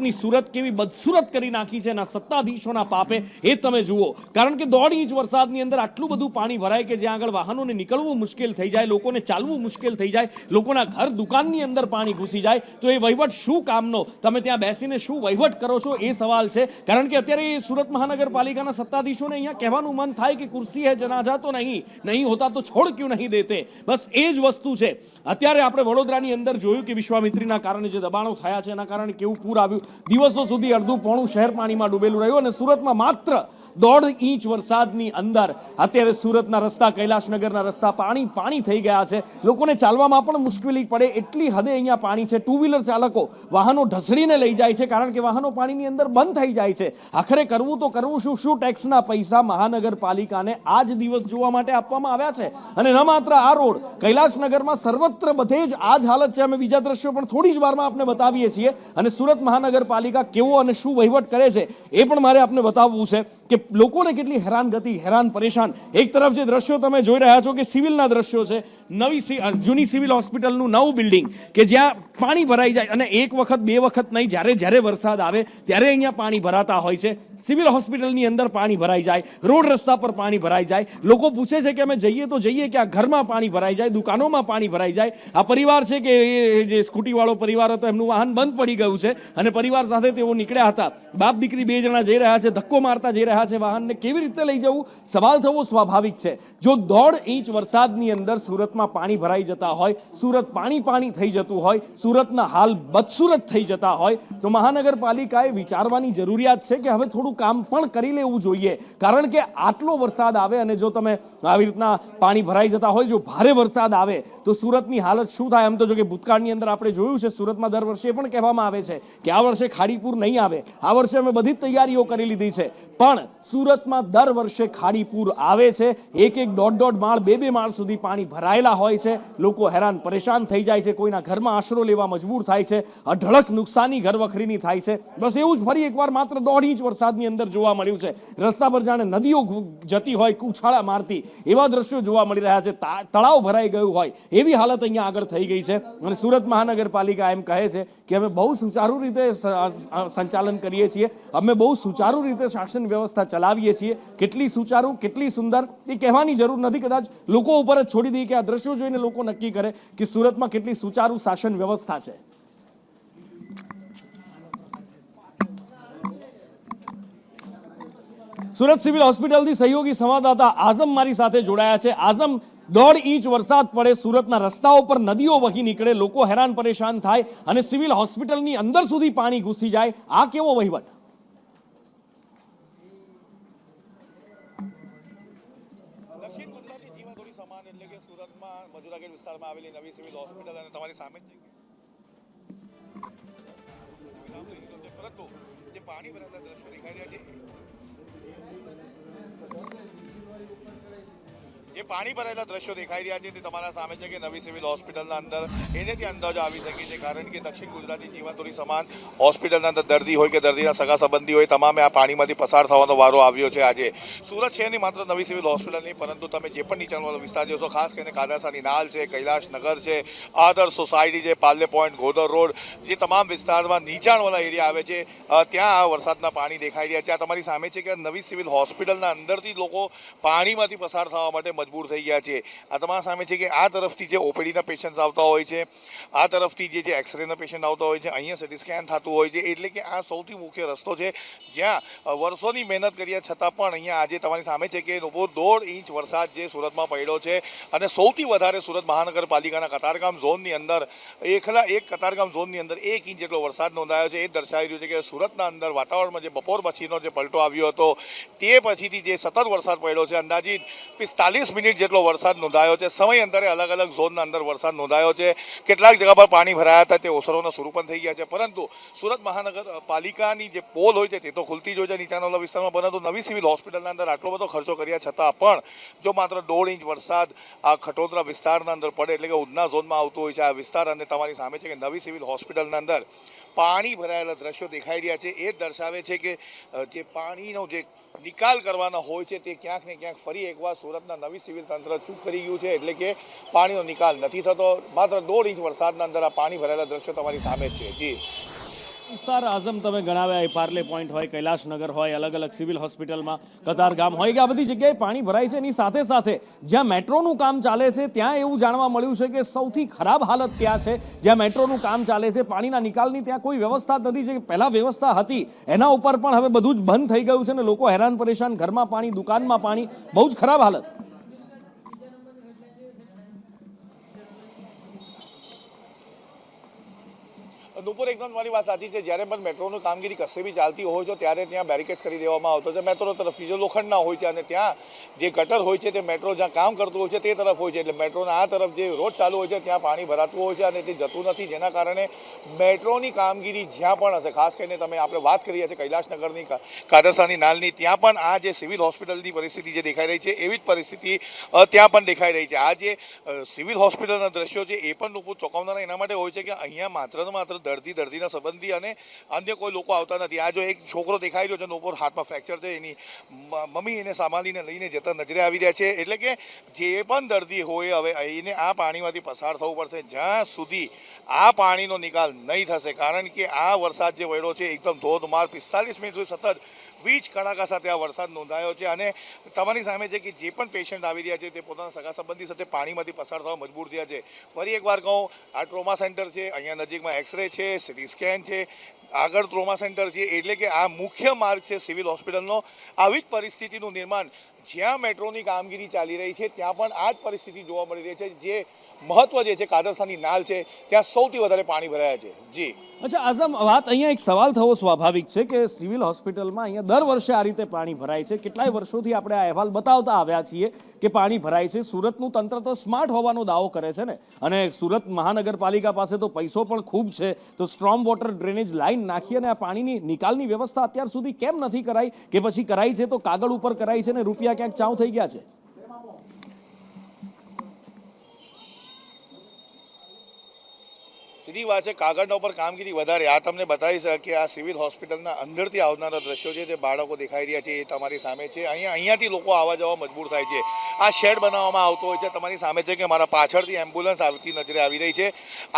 કેવી બદસુરત કરી નાખી છે એના સત્તાધીશોના પાપે એ તમે જુઓ. કારણ કે 1.5 ઇંચ વરસાદની અંદર આટલું બધું પાણી ભરાય કે જ્યાં આગળ વાહનોને નીકળવું મુશ્કેલ થઈ જાય, લોકોને ચાલવું મુશ્કેલ થઈ જાય, લોકોના ઘર દુકાનની અંદર પાણી ઘૂસી જાય તો એ વહીવટ શું કામનો? તમે ત્યાં બેસીને શું વહીવટ કરો છો એ સવાલ છે. કારણ કે અત્યારે સુરત મહાનગરપાલિકાના સત્તાધીશોને અહીંયા કહેવાનું મન થાય કે કુર્સી હે જનાજા તો નહીં હોતા તો છોડ ક્યું નહીં દેતે. બસ એ જ વસ્તુ છે. અત્યારે આપણે વડોદરાની અંદર જોયું કે વિશ્વામિત્રીના કારણે જે દબાણો થયા છે એના કારણે કેવું પૂર આવ્યું. દિવસો સુધી અડધું પોણું શહેર પાણીમાં ડૂબેલું રહ્યું અને સુરતમાં માત્ર 1.5 ઇંચ વરસાદની અંદર અત્યારે સુરતના રસ્તા, કૈલાશનગરના રસ્તા પાણી થઈ ગયા છે. લોકોને ચાલવામાં પણ મુશ્કેલી પડે એટલી હદે અહીંયા પાણી છે. 2 વ્હીલર ચાલકો વાહનો ઢસડીને લઈ જાય છે કારણ કે વાહનો પાણીની અંદર બંધ થઈ જાય છે. આખરે કરવું તો કરવું શું? ટેક્સના પૈસા મહાનગરપાલિકાને આ જ દિવસ જોવા માટે આપવામાં આવ્યા છે. અને ન માત્ર આ રોડ, કૈલાશનગરમાં સર્વત્ર બધે જ આ જ હાલત છે. અમે બીજા દ્રશ્યો પણ થોડી જ વારમાં આપને બતાવીએ છીએ. અને સુરત મહાનગરપાલિકા કેવો અને શું વહીવટ કરે છે એ પણ મારે આપને બતાવવું છે કે લોકોને કેટલી હેરાન પરેશાન. એક તરફ જે દ્રશ્યો તમે જોઈ રહ્યા છો કે સિવિલના દ્રશ્યો છે. જૂની સિવિલ હોસ્પિટલનું નવું બિલ્ડિંગ કે જ્યાં પાણી ભરાઈ જાય અને એક વખત બે વખત નહીં, જ્યારે વરસાદ આવે ત્યારે અહીંયા પાણી ભરાતા હોય છે. સિવિલ હોસ્પિટલની અંદર પાણી ભરાઈ જાય, રોડ રસ્તા પર પાણી ભરાઈ જાય. લોકો પૂછે છે કે અમે જઈએ તો જઈએ કે આ ઘરમાં પાણી ભરાઈ જાય, દુકાનોમાં પાણી ભરાઈ જાય. આ પરિવાર છે કે જે સ્કૂટીવાળો પરિવાર હતો એમનું વાહન બંધ પડી ગયું છે અને પરિવાર સાથે તેઓ નીકળ્યા હતા. બાપ દીકરી 2 જણા જઈ રહ્યા છે, ધક્કો મારતા જઈ રહ્યા છે. વાહનને કેવી રીતે લઈ જવું? સવાલ થવો સ્વાભાવિક છે. જો 1.5 ઇંચ વરસાદની અંદર સુરતમાં પાણી ભરાઈ જતા હોય, સુરત પાણી થઈ જતું હોય, સુરતના હાલ બદસુરત થઈ જતા હોય તો મહાનગરપાલિકાએ વિચારવાની જરૂરિયાત છે કે હવે થોડું કામ પણ કરી લેવું જોઈએ. કારણ કે આટલો વરસાદ આવે અને જો તમે આવી રીતના પાણી ભરાઈ જતા હોય, જો ભારે વરસાદ આવે તો સુરતની હાલત શું થાય? એમ તો જો કે ભૂતકાળની વિસ્તારની અંદર આપણે જોયું છે, સુરતમાં દર વર્ષે પણ કહેવામાં આવે છે કે આ વર્ષે ખાડીપુર નહીં આવે, આ વર્ષે અમે બધી જ તૈયારીઓ કરી લીધી છે, પણ સુરતમાં દર વર્ષે ખાડીપુર આવે છે. એક દોઢ માળ, બે માળ સુધી પાણી ભરાયેલા હોય છે. લોકો હેરાન પરેશાન થઈ જાય છે, કોઈના ઘરમાં આશરો લેવા મજબૂર થાય છે, અઢળક નુકસાની ઘર વખરીની થાય છે. બસ એવું જ ફરી એકવાર માત્ર 1.5 ઇંચ વરસાદની અંદર જોવા મળ્યું છે. રસ્તા પર જાણે નદીઓ જતી હોય, ઉછાળા મારતી એવા દ્રશ્યો જોવા મળી રહ્યા છે. તળાવ ભરાઈ ગયું હોય એવી હાલત અહીંયા આગળ થઈ ગઈ છે. અને સુરત મહાનગરપાલિકા એમ કહે છે કે અમે બહુ સુચારુ રીતે સંચાલન કરીએ છીએ, અમે બહુ સુચારુ રીતે શાસન વ્યવસ્થા ચલાવીએ છીએ. કેટલી સુચારુ, કેટલી સુંદર એ કહેવાની જરૂર નથી, કદાચ લોકો ઉપર જ છોડી દઈએ કે આ દ્રશ્યો જોઈને લોકો નક્કી કરે કે સુરતમાં કેટલી સુચારુ શાસન વ્યવસ્થા છે. સુરત સિવિલ હોસ્પિટલથી સહયોગી સંવાદદાતા આઝમ મારી સાથે જોડાયા છે. આઝમ, 1.5 ઇંચ વરસાદ પડે, સુરતના રસ્તાઓ પર નદીઓ વહી નીકળે, લોકો હેરાન પરેશાન થાય અને સિવિલ હોસ્પિટલની અંદર સુધી પાણી ઘૂસી જાય, આ કેવો વહીવટ? દક્ષિણ ગુજરાતી જીવાદોરી સમાન એટલે કે સુરતમાં મજુરા ગેટ વિસ્તારમાં આવેલી નવી સિવિલ હોસ્પિટલ અને તમારી સામે જ પરંતુ જે પાણી ભરાતા દ્રશ્યો દેખાઈ રહ્યા છે, જે પાણી ભરાયેલા દ્રશ્યો દેખાઈ રહ્યા છે તે તમારા સામે છે કે નવી સિવિલ હોસ્પિટલના અંદર એનેથી અંદાજો આવી શકે છે, કારણ કે દક્ષિણ ગુજરાતી જીવાદોરી સમાન હોસ્પિટલના અંદર દર્દી હોય કે દર્દીના સગા સંબંધી હોય, તમામે આ પાણીમાંથી પસાર થવાનો વારો આવ્યો છે. આજે સુરત શહેરની માત્ર નવી સિવિલ હોસ્પિટલ નહીં, પરંતુ તમે જે પણ નીચાણવાળો વિસ્તાર જોશો, ખાસ કરીને કાદરસાની નાલ છે, કૈલાશનગર છે, આદર્શ સોસાયટી છે, પાર્લે પોઈન્ટ, ગોદર રોડ, જે તમામ વિસ્તારમાં નીચાણવાળા એરિયા આવે છે, ત્યાં આ વરસાદના પાણી દેખાઈ રહ્યા છે. આ તમારી સામે છે કે નવી સિવિલ હોસ્પિટલના અંદરથી લોકો પાણીમાંથી પસાર થવા માટે મજબૂર થઈ ગયા છે. આ તમારા સામે છે કે આ તરફથી જે ઓપીડીના પેશન્ટ આવતા હોય છે, આ તરફથી જે એક્સરેના પેશન્ટ આવતા હોય છે, અહીંયા સીટી સ્કેન થતું હોય છે, એટલે કે આ સૌથી મુખ્ય રસ્તો છે જ્યાં વર્ષોની મહેનત કર્યા છતાં પણ અહીંયા આજે તમારી સામે છે કે 1.5 ઇંચ વરસાદ જે સુરતમાં પડ્યો છે. અને સૌથી વધારે સુરત મહાનગરપાલિકાના કતારગામ ઝોનની અંદર, એક કતારગામ ઝોનની અંદર 1 ઇંચ જેટલો વરસાદ નોંધાયો છે. એ દર્શાવી રહ્યું છે કે સુરતના અંદર વાતાવરણમાં જે બપોર પછીનો જે પલટો આવ્યો હતો તે પછીથી જે સતત વરસાદ પડ્યો છે, અંદાજિત 45 મિનિટ જેટલો વરસાદ નોંધાયો છે. સમય અંતરે અલગ અલગ ઝોનના અંદર વરસાદ નોંધાયો છે. કેટલાક જગ્યા પર પાણી ભરાયા હતા, તે ઓસરોના શરૂ પણ થઈ ગયા છે, પરંતુ સુરત મહાનગરપાલિકાની જે પોલ હોય છે તે તો ખુલતી જ હોય છે નીચાણવાળા વિસ્તારમાં, પરંતુ નવી સિવિલ હોસ્પિટલના અંદર આટલો બધો ખર્ચો કર્યા છતાં પણ જો માત્ર 1.5 ઇંચ વરસાદ આ ખટોદરા વિસ્તારના અંદર પડે, એટલે કે ઉધના ઝોનમાં આવતું હોય છે આ વિસ્તાર, અને તમારી સામે છે કે નવી સિવિલ હોસ્પિટલના અંદર પાણી ભરાયેલા દ્રશ્યો દેખાઈ રહ્યા છે, એ દર્શાવે છે કે જે પાણીનો જે નિકાલ કરવાનો હોય છે તે ક્યાંક ને ક્યાંક ફરી એકવાર સુરતના નવી સિવિલ તંત્ર ચૂક કરી ગયું છે. એટલે કે પાણીનો નિકાલ નથી થતો. માત્ર 1.5 ઇંચ વરસાદના અંદર આ પાણી ભરાયેલા દ્રશ્યો તમારી સામે જ છે. જી વિસ્તાર આઝમ તમે ગણાવ્યા, એ પાર્લે પોઈન્ટ હોય, કૈલાશનગર હોય, અલગ અલગ સિવિલ હોસ્પિટલમાં કતારગામ હોય કે આ બધી જગ્યાએ પાણી ભરાય છે. એની સાથે સાથે જ્યાં મેટ્રોનું કામ ચાલે છે ત્યાં એવું જાણવા મળ્યું છે કે સૌથી ખરાબ હાલત ત્યાં છે. જ્યાં મેટ્રોનું કામ ચાલે છે, પાણીના નિકાલની ત્યાં કોઈ વ્યવસ્થા નથી. જે પહેલાં વ્યવસ્થા હતી એના ઉપર પણ હવે બધું જ બંધ થઈ ગયું છે અને લોકો હેરાન પરેશાન, ઘરમાં પાણી, દુકાનમાં પાણી, બહુ જ ખરાબ હાલત. નુપુર, એકદમ તમારી વાત સાચી છે. જ્યારે પણ મેટ્રોની કામગીરી કશે બી ચાલતી હોય છે ત્યારે ત્યાં બેરિકેડ્સ કરી દેવામાં આવતો છે મેટ્રો તરફથી, જે લોખંડના હોય છે, અને ત્યાં જે ગટર હોય છે તે મેટ્રો જ્યાં કામ કરતું હોય છે તે તરફ હોય છે. એટલે મેટ્રોના આ તરફ જે રોડ ચાલુ હોય છે ત્યાં પાણી ભરાતું હોય છે અને તે જતું નથી, જેના કારણે મેટ્રોની કામગીરી જ્યાં પણ હશે, ખાસ કરીને આપણે વાત કરીએ છીએ કૈલાશનગરની, કાદરસાની નાલની, ત્યાં પણ આ જે સિવિલ હોસ્પિટલની પરિસ્થિતિ જે દેખાઈ રહી છે એવી જ પરિસ્થિતિ ત્યાં પણ દેખાઈ રહી છે. આ જે સિવિલ હોસ્પિટલના દ્રશ્યો છે એ પણ નુપુર ચોંકાવનારા એના માટે હોય છે કે અહીંયા માત્ર ને માત્ર દર્દીના સંબંધી અને અન્ય કોઈ લોકો આવતા નથી. આ જો એક છોકરો દેખાઈ રહ્યો છે નુપુર, હાથમાં ફ્રેક્ચર છે, એની મમ્મી એને સંભાળીને લઈને જતા નજરે આવી રહ્યા છે. એટલે કે જે પણ દર્દી હોય હવે એને આ પાણીમાંથી પસાર થવું પડશે જ્યાં સુધી આ પાણીનો નિકાલ નહીં થશે, કારણ કે આ વરસાદ જે પડ્યો છે એકદમ ધોધમાર, 45 મિનિટ સુધી સતત વીજ કડાકા સાથે આ વરસાદ નોંધાયો છે. અને તમારી સામે છે કે જે પણ પેશન્ટ આવી રહ્યા છે તે પોતાના સગા સંબંધી સાથે પાણીમાંથી પસાર થવા મજબૂર થયા છે. ફરી એકવાર કહું, આ ટ્રોમા સેન્ટર છે, અહીંયા નજીકમાં એક્સરે છે, સીટી સ્કેન છે, આગળ ટ્રોમા સેન્ટર છે, એટલે કે આ મુખ્ય માર્ગ છે સિવિલ હોસ્પિટલનો. આવી જ પરિસ્થિતિનું નિર્માણ જ્યાં મેટ્રોની કામગીરી ચાલી રહી છે ત્યાં પણ આ જ પરિસ્થિતિ જોવા મળી રહી છે. જે મહત્વ જે છે કાદરસાની નાલ છે ત્યાં સૌથી વધારે પાણી ભરાયા છે. જી અચ્છા આઝમ, વાત અહીંયા એક સવાલ થવો સ્વાભાવિક છે કે સિવિલ હોસ્પિટલમાં અહીંયા દર વર્ષે આ રીતે પાણી ભરાય છે. કેટલાય વર્ષોથી આપણે આ અહેવાલ બતાવતા આવ્યા છીએ કે પાણી ભરાય છે. સુરતનું તંત્ર તો સ્માર્ટ હોવાનો દાવો કરે છે ને, અને સુરત મહાનગરપાલિકા પાસે તો પૈસો પણ ખૂબ છે, તો સ્ટ્રોમ વોટર ડ્રેનેજ લાઇન નાખી અને આ પાણીની નિકાલની વ્યવસ્થા અત્યાર સુધી કેમ નથી કરાઈ, કે પછી કરાઈ છે તો કાગળ ઉપર કરાઈ છે ને રૂપિયા ક્યાંક ચાઉ થઈ ગયા છે? સીધી વાત છે, કાગળના ઉપર કામગીરી વધારે. આ તમને બતાવી શકે કે આ સિવિલ હોસ્પિટલના અંદરથી આવનારા દ્રશ્યો છે, તે બાળકો દેખાઈ રહ્યા છે એ તમારી સામે છે. અહીંયાથી લોકો આવવા જવા મજબૂર થાય છે. આ શેડ બનાવવામાં આવતો હોય છે, તમારી સામે છે કે મારા પાછળથી એમ્બ્યુલન્સ આવતી નજરે આવી રહી છે.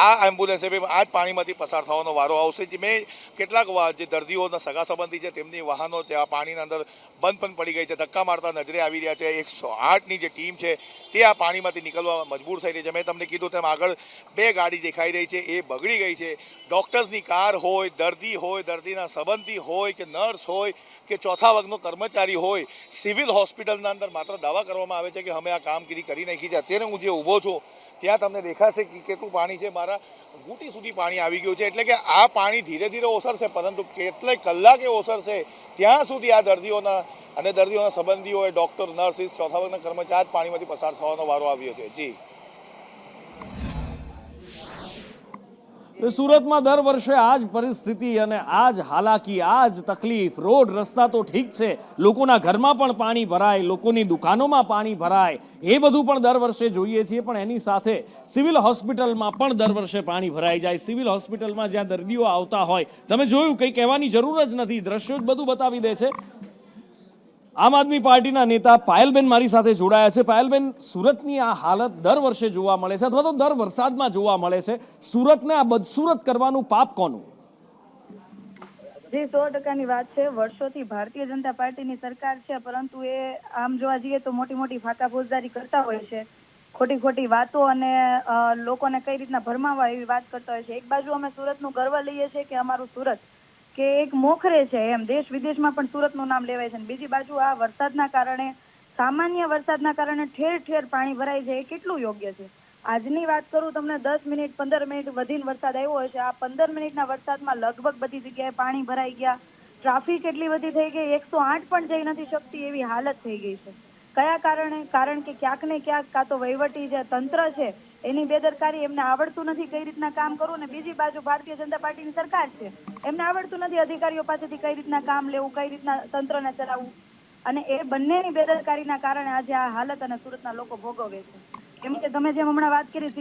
આ એમ્બ્યુલન્સ આ જ પાણીમાંથી પસાર થવાનો વારો આવશે. મેં કેટલાક જે દર્દીઓના સગા સંબંધી છે તેમની વાહનો ત્યાં પાણીના અંદર બંધ પણ પડી ગઈ છે, ધક્કા મારતા નજરે આવી રહ્યા છે. 108ની જે ટીમ છે તે આ પાણીમાંથી નીકળવા મજબૂર થઈ રહી છે. મેં તમને કીધું તેમ આગળ 2 ગાડી દેખાઈ રહી છે, એ બગડી ગઈ છે. ડોક્ટર્સની કાર હોય, દર્દી હોય, દર્દીના સંબંધી હોય કે નર્સ હોય કે ચોથા વર્ગનો કર્મચારી હોય, સિવિલ હોસ્પિટલના અંદર માત્ર દાવા કરવામાં આવે છે કે અમે આ કામગીરી કરી નાખી છે. અત્યારે હું જે ઊભો છું ત્યાં તમને દેખાશે કે કેટલું પાણી છે. મારા ઘૂંટી સુધી પાણી આવી ગયું છે. એટલે કે આ પાણી ધીરે ધીરે ઓસરશે, પરંતુ કેટલાય કલાકે ઓસરશે ત્યાં સુધી આ દર્દીઓના અને દર્દીઓના સંબંધીઓ, ડોક્ટર, નર્સિસ, ચોથા વર્ગના કર્મચારી પાણીમાંથી પસાર થવાનો વારો આવ્યો છે. જી સુરતમાં દર વર્ષે આ જ પરિસ્થિતિ અને આ જ હાલાકી, આ જ તકલીફ. રોડ રસ્તા તો ઠીક છે, લોકોના ઘરમાં પણ પાણી ભરાય, લોકોની દુકાનોમાં પાણી ભરાય, એ બધું પણ દર વર્ષે જોઈએ છીએ. પણ એની સાથે સિવિલ હોસ્પિટલમાં પણ દર વર્ષે પાણી ભરાઈ જાય. સિવિલ હોસ્પિટલમાં જ્યાં દર્દીઓ આવતા હોય, તમે જોયું, કંઈ કહેવાની જરૂર જ નથી, દ્રશ્યો જ બધું બતાવી દે છે. આમ આદમી પાર્ટીના નેતા પાયલબેન મારી સાથે જોડાયા છે. પાયલબેન, સુરતની આ હાલત દર વર્ષે જોવા મળે છે, અથવા તો દર વરસાદમાં જોવા મળે છે. સુરતને આ બદસુરત કરવાનું પાપ કોનું? જી, 100%ની વાત છે. વર્ષોથી ભારતીય જનતા પાર્ટીની સરકાર છે, પરંતુ એ આમ જોવા જઈએ તો મોટી મોટી ફાકા ફોજદારી કરતા હોય છે, ખોટી ખોટી વાતો અને લોકોને કઈ રીતના ભરમાવા એવી વાત કરતા હોય છે. એક બાજુ અમે સુરતનું ગર્વ લઈએ છીએ કે અમારું સુરત કે એક મોખરે છે, એમ દેશ વિદેશમાં પણ સુરતનું નામ લેવાય છે. બીજી બાજુ આ વરસાદના કારણે, સામાન્ય વરસાદના કારણે ઠેર ઠેર પાણી ભરાય છે, એ કેટલું યોગ્ય છે? આજની વાત કરું તમને, 10 મિનિટ 15 મિનિટ વધીને વરસાદ આવ્યો હોય છે. આ 15 મિનિટના વરસાદમાં લગભગ બધી જગ્યાએ પાણી ભરાઈ ગયા, ટ્રાફિક એટલી બધી થઈ ગઈ, 108 પણ જઈ નથી શકતી એવી હાલત થઈ ગઈ છે. કયા કારણે? કારણ કે ક્યાંક ને ક્યાંક કાં તો વહીવટી જે તંત્ર છે એની બેદરકારી, એમને આવડતું નથી કઈ રીતના કામ કરવું, ને બીજી બાજુ ભારતીય જનતા પાર્ટીની સરકાર છે, એમને આવડતું નથી અધિકારીઓ પાસેથી કઈ રીતના કામ લેવું, કઈ રીતના તંત્રને ચલાવવું, અને એ બંનેની બેદરકારીના કારણે આજે આ હાલત અને સુરતના લોકો ભોગવે છે. કેમ કે તમે જેમ હમણાં વાત કરી,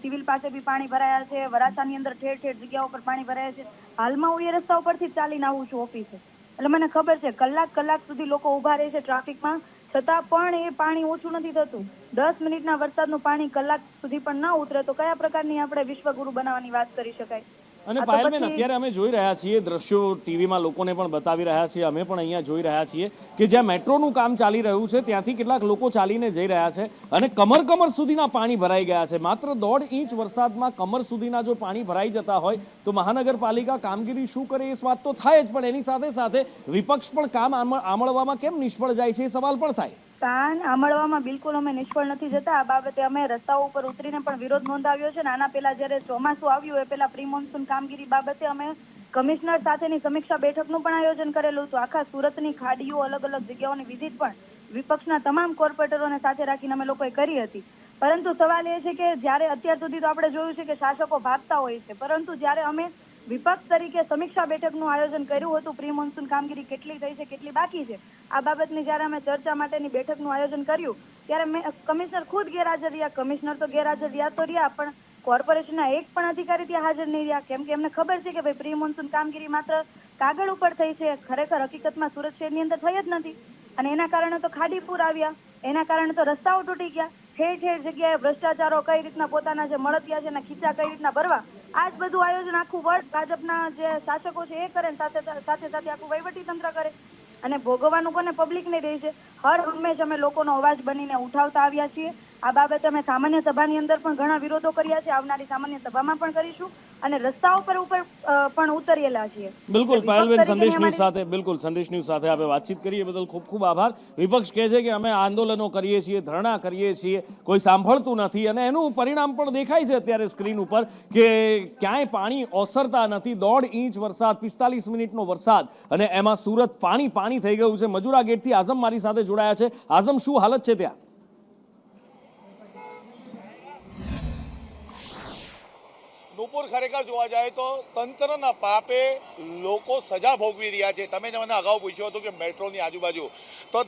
સિવિલ પાસે બી પાણી ભરાયા છે, વરાછાની અંદર ઠેર ઠેર જગ્યાઓ પર પાણી ભરાયા છે. હાલમાં હું એ રસ્તા ઉપરથી ચાલીને આવું છું ઓફિસે, એટલે મને ખબર છે કલાક સુધી લોકો ઉભા રહે છે ટ્રાફિકમાં, છતાં પણ એ પાણી ઓછું નથી થતું. 10 મિનિટના વરસાદનું પાણી કલાક સુધી પણ ન ઉતરે તો કયા પ્રકારની આપણે વિશ્વગુરુ બનાવવાની વાત કરી શકાય? અને પાયલબેન, અત્યારે અમે જોઈ રહ્યા છીએ દ્રશ્યો, ટીવીમાં લોકોને પણ બતાવી રહ્યા છીએ, અમે પણ અહીંયા જોઈ રહ્યા છીએ કે જ્યાં મેટ્રોનું કામ ચાલી રહ્યું છે ત્યાંથી કેટલાક લોકો ચાલીને જઈ રહ્યા છે અને કમર સુધીના પાણી ભરાઈ ગયા છે. માત્ર 1.5 ઇંચ વરસાદમાં કમર સુધીના જો પાણી ભરાઈ જતા હોય તો મહાનગરપાલિકા કામગીરી શું કરે એ વાત તો થાય જ, પણ એની સાથે સાથે વિપક્ષ પણ કામ આમળવામાં કેમ નિષ્ફળ જાય છે એ સવાલ પણ થાય. કાન આમળવામાં બિલકુલ અમે નિષ્ફળ નથી જતા. આ બાબતે અમે રસ્તાઓ ઉપર ઉતરીને પણ વિરોધ નોંધાવ્યો છે. આના પહેલા જ્યારે ચોમાસું આવ્યું એ પહેલા પ્રી મોન્સૂન કામગીરી બાબતે અમે કમિશનર સાથેની સમીક્ષા બેઠકનું પણ આયોજન કરેલું હતું. આખા સુરતની ખાડીઓ, અલગ અલગ જગ્યાઓની વિઝિટ પણ વિપક્ષના તમામ કોર્પોરેટરોને સાથે રાખીને અમે લોકોએ કરી હતી. પરંતુ સવાલ એ છે કે જ્યારે અત્યાર સુધી તો આપણે જોયું છે કે શાસકો ભાગતા હોય છે, પરંતુ જ્યારે અમે વિપક્ષ તરીકે સમીક્ષા બેઠકનું આયોજન કર્યું હતું, પ્રી મોન્સૂન કામગીરી કેટલી થઈ છે, કેટલી બાકી છે, આ બાબતની જ્યારે અમે ચર્ચા માટેની બેઠકનું આયોજન કર્યું ત્યારે કમિશનર ખુદ ગેરહાજર રહ્યા. કમિશનર તો ગેરહાજર રહ્યા તો રહ્યા, પણ કોર્પોરેશનના એક પણ અધિકારી ત્યાં હાજર નહીં રહ્યા. કેમ કે એમને ખબર છે કે ભાઈ પ્રી મોન્સૂન કામગીરી માત્ર કાગળ ઉપર થઈ છે, ખરેખર હકીકતમાં સુરત શહેરની અંદર થઈ જ નથી. અને એના કારણે તો ખાડીપુર આવ્યા, એના કારણે તો રસ્તાઓ તૂટી ગયા, ઠેર ઠેર જગ્યાએ ભ્રષ્ટાચારો કઈ રીતના પોતાના જે મળતિયા છે એના ખીચા કઈ રીતના ભરવા, આ જ બધું આયોજન આખું વર્ષ ભાજપના જે શાસકો છે એ કરે, સાથે આખું વહીવટી તંત્ર કરે. અને ભોગવવાનું કોને? પબ્લિકને રહે છે. હર હંમેશ અમે લોકોનો અવાજ બનીને ઉઠાવતા આવ્યા છીએ. આ બાબતે અમે સામાન્ય સભાની અંદર પણ ઘણા વિરોધો કર્યા છે, આવનારી સામાન્ય સભામાં પણ કરીશું. અને રસ્તાઓ પર પણ ઉતરેલા છીએ. બિલકુલ વિપક્ષ પાયલબેન, તરીકે સંદેશ ન્યૂઝ અમારી- સાથે બિલકુલ સંદેશ ન્યૂઝ સાથે આપણે વાતચીત કરીએ બદલ ખૂબ ખૂબ આભાર. વિપક્ષ કહે છે કે અમે આંદોલનો કરીએ છીએ, ધરણા કરીએ છીએ, કોઈ સાંભળતું નથી અને એનું પરિણામ પણ દેખાય છે અત્યારે સ્ક્રીન ઉપર કે ક્યાંય પાણી ઓસરતા નથી. 1.5 ઇંચ વરસાદ, 45 મિનિટનો વરસાદ અને એમાં સુરત પાણી થઈ ગયું છે. મજુરા ગેટથી આઝમ મારી સાથે જોડાયા છે. આઝમ, શું હાલત છે ત્યાં? નુપુર, ખરેખર જોવા જાય તો તંત્રના પાપે લોકો સજા ભોગવી રહ્યા છે. તમે મને અગાઉ પૂછ્યું હતું કે મેટ્રોની આજુબાજુ, તો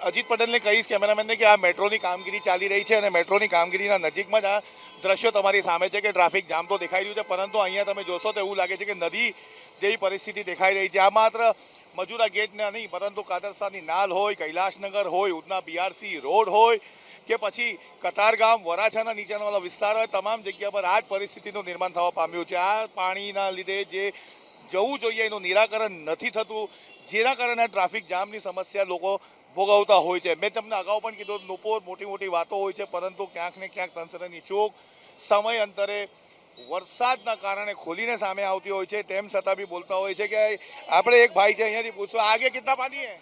અજીત પટેલને કહીશ કેમેરામેનને કે આ મેટ્રોની કામગીરી ચાલી રહી છે અને મેટ્રોની કામગીરીના નજીકમાં જ આ દ્રશ્યો તમારી સામે છે કે ટ્રાફિક જામ તો દેખાઈ રહ્યું છે, પરંતુ અહીંયા તમે જોશો તો એવું લાગે છે કે નદી જેવી પરિસ્થિતિ દેખાઈ રહી છે. આ માત્ર મજુરા ગેટને નહીં, પરંતુ કાદરસાની નાલ હોય, કૈલાશનગર હોય, ઉધના બીઆરસી રોડ હોય કે પછી કતારગામ, વરાછાના નીચેના વિસ્તાર હોય, તમામ જગ્યા પર આ જ પરિસ્થિતિનું નિર્માણ થવા પામ્યું છે. આ પાણીના લીધે જે જવું જોઈએ એનું નિરાકરણ નથી થતું, જેના કારણે ટ્રાફિક જામની સમસ્યા લોકો ભોગવતા હોય છે. મેં તમને અગાઉ પણ કીધું, નુપુર, મોટી વાતો હોય છે, પરંતુ ક્યાંક ને ક્યાંક તંત્રની ચૂક સમય અંતરે વરસાદના કારણે ખોલીને સામે આવતી હોય છે. તેમ છતાં બી બોલતા હોય છે કે આપણે એક ભાઈ છે અહીંયાથી પૂછો, આગે કિतना पानी है?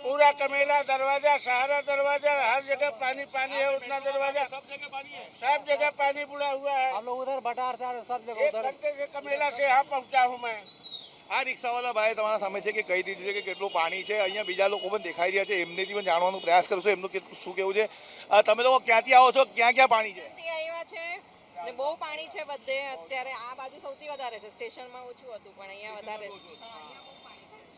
पूरा कमेला दरवाजा, सहारा दरवाजा, हर जगह पानी है. उतना दरवाजा सब जगह पानी है, सब जगह पानी पूरा हुआ है. हम लोग उधर बटार था, सब जगह उधर. 1 घंटे से कमेला से यहाँ पहुँचा हूँ मैं. આ રિક્ષાવાળા ભાઈ તમારા સામે છે કે કહી દીધું છે કે કેટલું પાણી છે. અહીંયા બીજા લોકો પણ દેખાઈ રહ્યા છે, એમનેથી પણ જાણવાનો પ્રયાસ કરશો એમનું શું કેવું છે. તમે લોકો ક્યાંથી આવો છો? ક્યાં ક્યાં પાણી છે? આવ્યા છે ને બહુ પાણી છે બધે. અત્યારે આ બાજુ સૌથી વધારે છે, સ્ટેશનમાં ઓછું હતું પણ અહીંયા વધારે.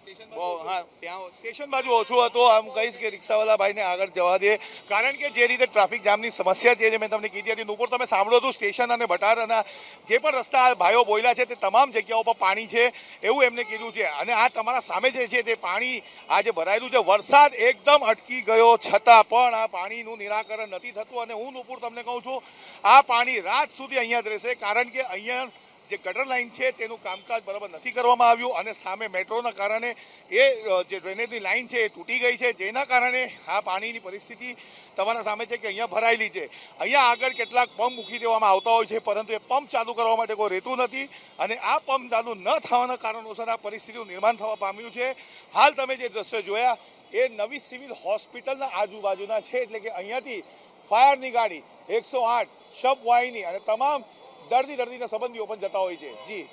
સ્ટેશન બાજુ ઓછું હતું. આમ કહીશ કે રિક્ષાવાળા ભાઈને આગળ જવા દે, કારણ કે જે રીતે ટ્રાફિક જામની સમસ્યા છે જે મેં તમને કીધી હતી. નુપુર, તમે સાંભળો છો સ્ટેશન અને બટારાના જે પણ રસ્તા ભાઈઓ બોલ્યા છે તે તમામ જગ્યાઓ પર પાણી છે એવું એમને કીધું છે. અને આ તમારા સામે જે છે તે પાણી આ જે ભરાયેલું છે, વરસાદ એકદમ અટકી ગયો છતાં પણ આ પાણીનું નિરાકરણ નથી થતું. અને હું નુપુર તમને કહું છું, આ પાણી રાત સુધી અહીંયા જ રહેશે, કારણ કે અહીંયા જે ગટર લાઇન છે તેનું કામકાજ બરાબર નથી કરવામાં આવ્યું અને સામે મેટ્રોના કારણે એ જે ડ્રેનેજની લાઇન છે એ તૂટી ગઈ છે, જેના કારણે આ પાણીની પરિસ્થિતિ તમારા સામે છે કે અહીંયા ભરાયેલી છે. અહીંયા આગળ કેટલાક પંપ મૂકી દેવામાં આવતા હોય છે, પરંતુ એ પંપ ચાલુ કરવા માટે કોઈ રહેતું નથી અને આ પંપ ચાલુ ન થવાના કારણોસર આ પરિસ્થિતિનું નિર્માણ થવા પામ્યું છે. હાલ તમે જે દ્રશ્યો જોયા એ નવી સિવિલ હોસ્પિટલના આજુબાજુના છે, એટલે કે અહીંયાથી ફાયરની ગાડી 108 શબવાહિની અને તમામ દર્દીના સંબંધીઓ પણ જતા હોય છે. જી,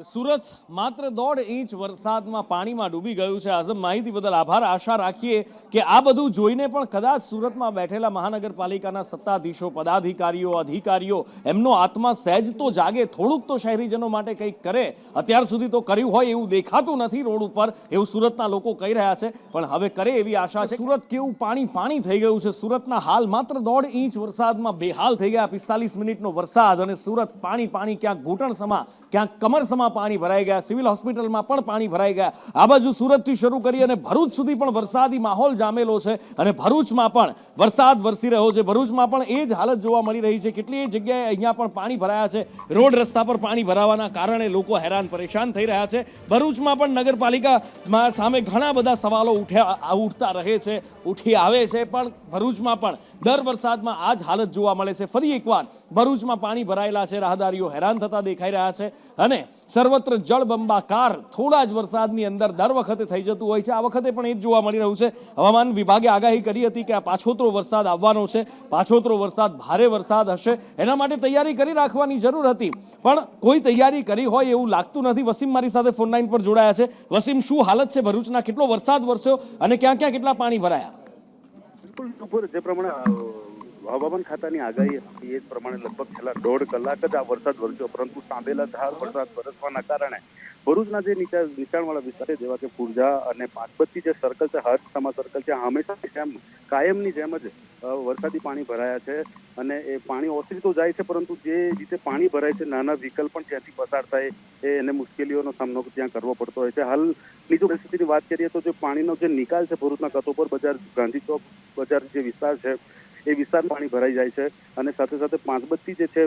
સુરત માત્ર 1.5 ઇંચ વરસાદમાં પાણીમાં ડૂબી ગયું છે. આઝમ, માહિતી બદલ આભાર. આશા રાખીએ કે આ બધું જોઈને પણ કદાચ સુરતમાં બેઠેલા મહાનગરપાલિકાના સત્તાધીશો, પદાધિકારીઓ, અધિકારીઓ, એમનો આત્મા સહેજ તો જાગે, થોડુંક તો શહેરીજનો માટે કંઈક કરે. અત્યાર સુધી તો કર્યું હોય એવું દેખાતું નથી રોડ ઉપર, એવું સુરતના લોકો કહી રહ્યા છે, પણ હવે કરે એવી આશા છે. સુરત કેવું પાણી થઈ ગયું છે. સુરતના હાલ માત્ર 1.5 ઇંચ વરસાદમાં બેહાલ થઈ ગયા. 45 મિનિટનો વરસાદ અને સુરત પાણી, ક્યાંક ઘૂંટણસમાં, ક્યાંક કમરસમાં પાણી ભરાઈ ગયા. સિવિલ હોસ્પિટલમાં પણ પાણી ભરાઈ ગયા. આ બાજુ સુરતથી શરૂ કરી અને ભરૂચ સુધી પણ વરસાદી માહોલ જામેલો છે અને ભરૂચમાં પણ વરસાદ વરસી રહ્યો છે. ભરૂચમાં પણ એ જ હાલત જોવા મળી રહી છે. કેટલીય જગ્યાએ અહીંયા પણ પાણી ભરાયા છે. રોડ રસ્તા પર પાણી ભરાવાના કારણે લોકો હેરાન પરેશાન થઈ રહ્યા છે. ભરૂચમાં પણ નગરપાલિકા સામે ઘણા બધા સવાલો ઉઠતા રહે છે, ઉઠી આવે છે, પણ ભરૂચમાં પણ દર વરસાદમાં આ જ હાલત જોવા મળે છે. ફરી એકવાર ભરૂચમાં પાણી ભરાયેલા છે. રાહદારીઓ હેરાન થતા દેખાઈ રહ્યા છે અને સર્વત્ર જળબંબાકાર થોડા જ વરસાદની અંદર દર વખતે થઈ જતું હોય છે. આ વખતે પણ એ જ જોવા મળી રહ્યું છે. હવામાન વિભાગે આગાહી કરી હતી કે આ પાછોતરો વરસાદ આવવાનો છે, પાછોતરો વરસાદ, ભારે વરસાદ હશે. એના માટે તૈયારી કરી રાખવાની જરૂર હતી, પણ કોઈ તૈયારી કરી હોય એવું લાગતું નથી. વસીમ મારી સાથે ફોન લાઈન પર જોડાયા છે. વસીમ, શું હાલત છે ભરૂચના? કેટલો વરસાદ વરસ્યો અને ક્યાં કેટલા પાણી ભરાયા? બિલકુલ, જે પ્રમાણે હવામાન ખાતાની આગાહી હતી એ જ પ્રમાણે લગભગ છેલ્લા 1.5 કલાક જ આ વરસાદ વરસ્યો, પરંતુ સાંભેલાધાર વરસાદ વરસવાના કારણે ભરૂચના જે નીચાણવાળા વિસ્તાર જેવા કે પુરજા અને પાંચબત્તી જે સર્કલ છે, હર્ષ સર્કલ છે, હંમેશા જેમ કાયમની જેમ જ વરસાદી પાણી ભરાયા છે અને એ પાણી ઓસરી તો જાય છે, પરંતુ જે રીતે પાણી ભરાય છે નાના વ્હીકલ પણ જ્યાંથી પસાર થાય એને મુશ્કેલીઓનો સામનો ત્યાં કરવો પડતો હોય છે. હાલની જો પરિસ્થિતિની વાત કરીએ તો જે પાણીનો જે નિકાલ છે ભરૂચના કતોપર બજાર, ગાંધી ચોક બજાર જે વિસ્તાર છે એ વિસ્તારમાં પાણી ભરાઈ જાય છે અને સાથે સાથે પાંચબત્તી જે છે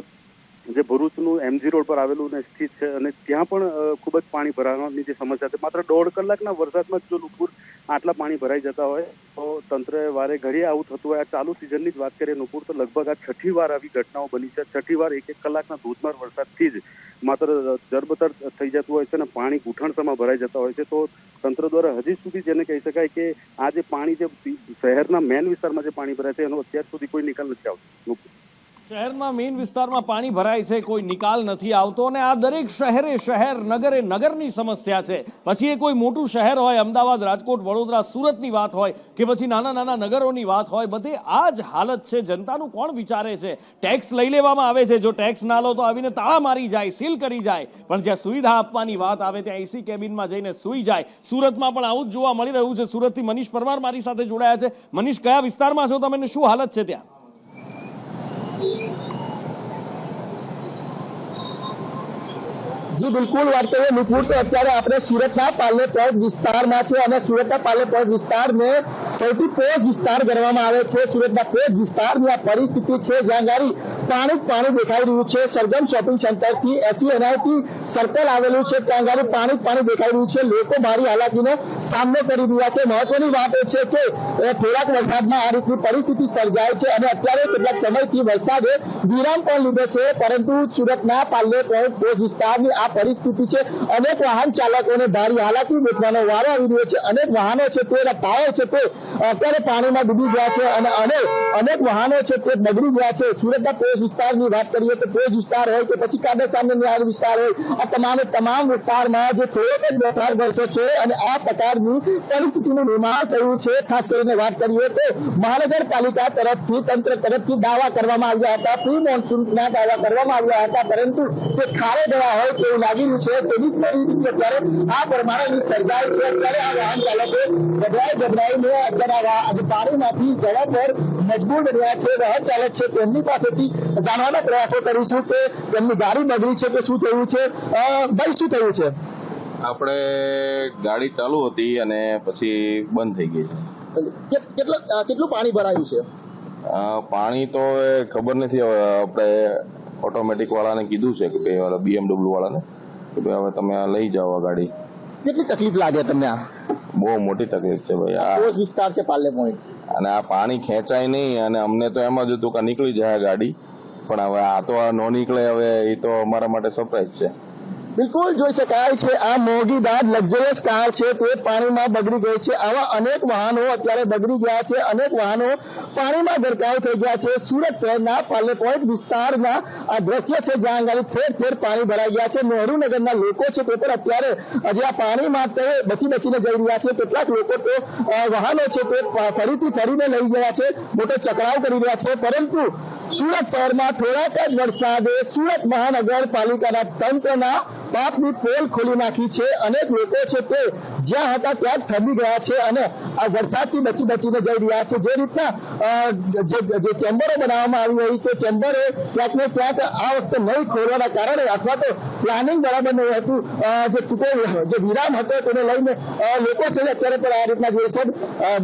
જે ભરૂચનું MG રોડ પર આવેલું ને સ્થિત છે અને ત્યાં પણ ખૂબ જ પાણી ભરાવાની જે સમસ્યા છે. માત્ર 1.5 કલાકના વરસાદમાં જો નુપુર આટલા પાણી ભરાઈ જતા હોય તો તંત્ર વારે ઘડીએ આવું થતું હોય. આ ચાલુ સિઝનની જ વાત કરીએ નુપુર તો લગભગ આ 6ઠી વાર આવી ઘટનાઓ બની છે. 6ઠી વાર 1-1 કલાકના ધોધમાર વરસાદથી જ માત્ર જળબતર થઈ જતું હોય છે અને પાણી ઘૂંટણસમાં ભરાઈ જતા હોય છે. તો તંત્ર દ્વારા હજી સુધી જેને કહી શકાય કે આ જે પાણી જે શહેરના મેન વિસ્તારમાં જે પાણી ભરાય છે એનો અત્યાર સુધી કોઈ નિકાલ નથી આવતો. શહેરમાં મેઇન વિસ્તારમાં પાણી ભરાય છે, કોઈ નિકાલ નથી આવતો અને આ દરેક શહેર નગરે નગરની સમસ્યા છે. પછી એ કોઈ મોટું શહેર હોય, અમદાવાદ, રાજકોટ, વડોદરા, સુરતની વાત હોય કે પછી નાના નાના નગરોની વાત હોય, બધે આ જ હાલત છે. જનતાનું કોણ વિચારે છે? ટેક્સ લઈ લેવામાં આવે છે, જો ટેક્સ ના લો તો આવીને તાળા મારી જાય, સીલ કરી જાય, પણ જ્યાં સુવિધા આપવાની વાત આવે ત્યાં એસી કેબિનમાં જઈને સૂઈ જાય. સુરતમાં પણ આવું જ જોવા મળી રહ્યું છે. સુરતથી મનીષ પરમાર મારી સાથે જોડાયા છે. મનીષ, કયા વિસ્તારમાં છો તમે, શું હાલત છે ત્યાં? જી બિલકુલ, વાત કરીએ નુપુર તો અત્યારે આપણે સુરતના પાર્લે પોઈન્ટ વિસ્તારમાં છે અને સુરતના પાર્લે પોઈન્ટ વિસ્તારને સૌથી પોશ વિસ્તાર ગણવામાં આવે છે. સુરતના પોશ વિસ્તારની આ પરિસ્થિતિ છે જ્યાં ગાડી પાણી દેખાઈ રહ્યું છે. સરગમ શોપિંગ સેન્ટરથી SUNIT સર્કલ આવેલું છે ત્યાં ગાડી પાણી દેખાઈ રહ્યું છે. લોકો ભારે હાલાકીનો સામનો કરી રહ્યા છે. મહત્વની વાત એ છે કે થોડાક વરસાદમાં આ રીતની પરિસ્થિતિ સર્જાય છે અને અત્યારે કેટલાક સમયથી વરસાદે વિરામ પણ લીધો છે, પરંતુ સુરતના પાર્લે પોઈન્ટ પોશ વિસ્તારની આ પરિસ્થિતિ છે. અનેક વાહન ચાલકોને ભારે હાલાકી વેઠવાનો વારો આવી રહ્યો છે. અનેક વાહનો છે તે ટાયર છે તે અત્યારે પાણીમાં ડૂબી ગયા છે અને અનેક વાહનો છે તે બગડી ગયા છે. સુરતના પોશ વિસ્તારની વાત કરીએ તો પોશ વિસ્તાર હોય કે પછી કાદરસામનો વિસ્તાર હોય, આ તમામ વિસ્તારમાં જે થોડોક જ વરસાદ વરસ્યો છે અને આ પ્રકારની પરિસ્થિતિનું નિર્માણ થયું છે. ખાસ કરીને વાત કરીએ તો મહાનગરપાલિકા તરફથી, તંત્ર તરફથી દાવા કરવામાં આવ્યા હતા, પ્રી મોન્સૂનના દાવા કરવામાં આવ્યા હતા, પરંતુ તે ખારે ગયા હોય તેવું લાગી રહ્યું છે. તેની પરિસ્થિતિ અત્યારે આ પ્રમાણેની સર્જાય છે. અત્યારે આ વાહન ચાલકો ગભરાઈને અત્યારે પાણીમાંથી જવા પર મજબૂર બન્યા છે. વાહન ચાલક છે તેમની પાસેથી જાણવાના પ્રયાસો કરીશું કે તેમની ગાડી બગડી છે કે શું થયું છે. ભાઈ, શું થયું છે? આપણે ગાડી ચાલુ હતી અને પછી બંધ થઈ ગઈ છે. કેટલું પાણી ભરાયું છે? પાણી તો ખબર નથી. હવે આપણે ઓટોમેટિક વાળાને કીધું છે કે ભાઈ BMW વાળાને કે ભાઈ હવે તમે આ લઈ જાઓ આ ગાડી. કેટલી તકલીફ લાગે તમને? આ બહુ મોટી તકલીફ છે ભાઈ. આ પોશ વિસ્તાર છે પાર્લે પોઈન્ટ અને આ પાણી ખેંચાય નહીં અને અમને તો એમ જ હતું કે નીકળી જાય ગાડી, પણ હવે આ તો ન નીકળે. હવે એ તો અમારા માટે સરપ્રાઈઝ છે. બિલકુલ જોઈ શકાય છે આ મોંઘીદાર લક્ઝરિયસ કાર છે તે પાણીમાં બગડી ગઈ છે. આવા અનેક વાહનો અત્યારે બગડી ગયા છે. અનેક વાહનો પાણીમાં ગરકાવ થઈ ગયા છે. સુરત શહેરના પાર્લે પોઈન્ટ વિસ્તારના આ દ્રશ્ય છે જ્યાં આગળ ઠેર પાણી ભરાઈ ગયા છે. નહેરુનગરના લોકો છે તે પણ અત્યારે હજી આ પાણીમાં બચીને જઈ રહ્યા છે. કેટલાક લોકો તો વાહનો છે તે ફરીને લઈ ગયા છે, મોટો ચકરાવ કરી રહ્યા છે. પરંતુ સુરત શહેરમાં થોડાક જ વરસાદે સુરત મહાનગરપાલિકાના તંત્રના પાપની પોલ ખોલી નાખી છે. અનેક લોકો છે તે જ્યાં હતા ત્યાં જ થંભી ગયા છે અને આ વરસાદથી બચીને જઈ રહ્યા છે. જે રીતના જે ચેમ્બરો બનાવવામાં આવી હોય તે ચેમ્બરો ક્યાંક ને ક્યાંક આ વખતે નહીં ખોલવાના કારણે અથવા તો પ્લાનિંગ બરાબર નહીં હતું, જે વિરામ હતો તેને લઈને લોકો છે અત્યારે પણ આ રીતના જે છે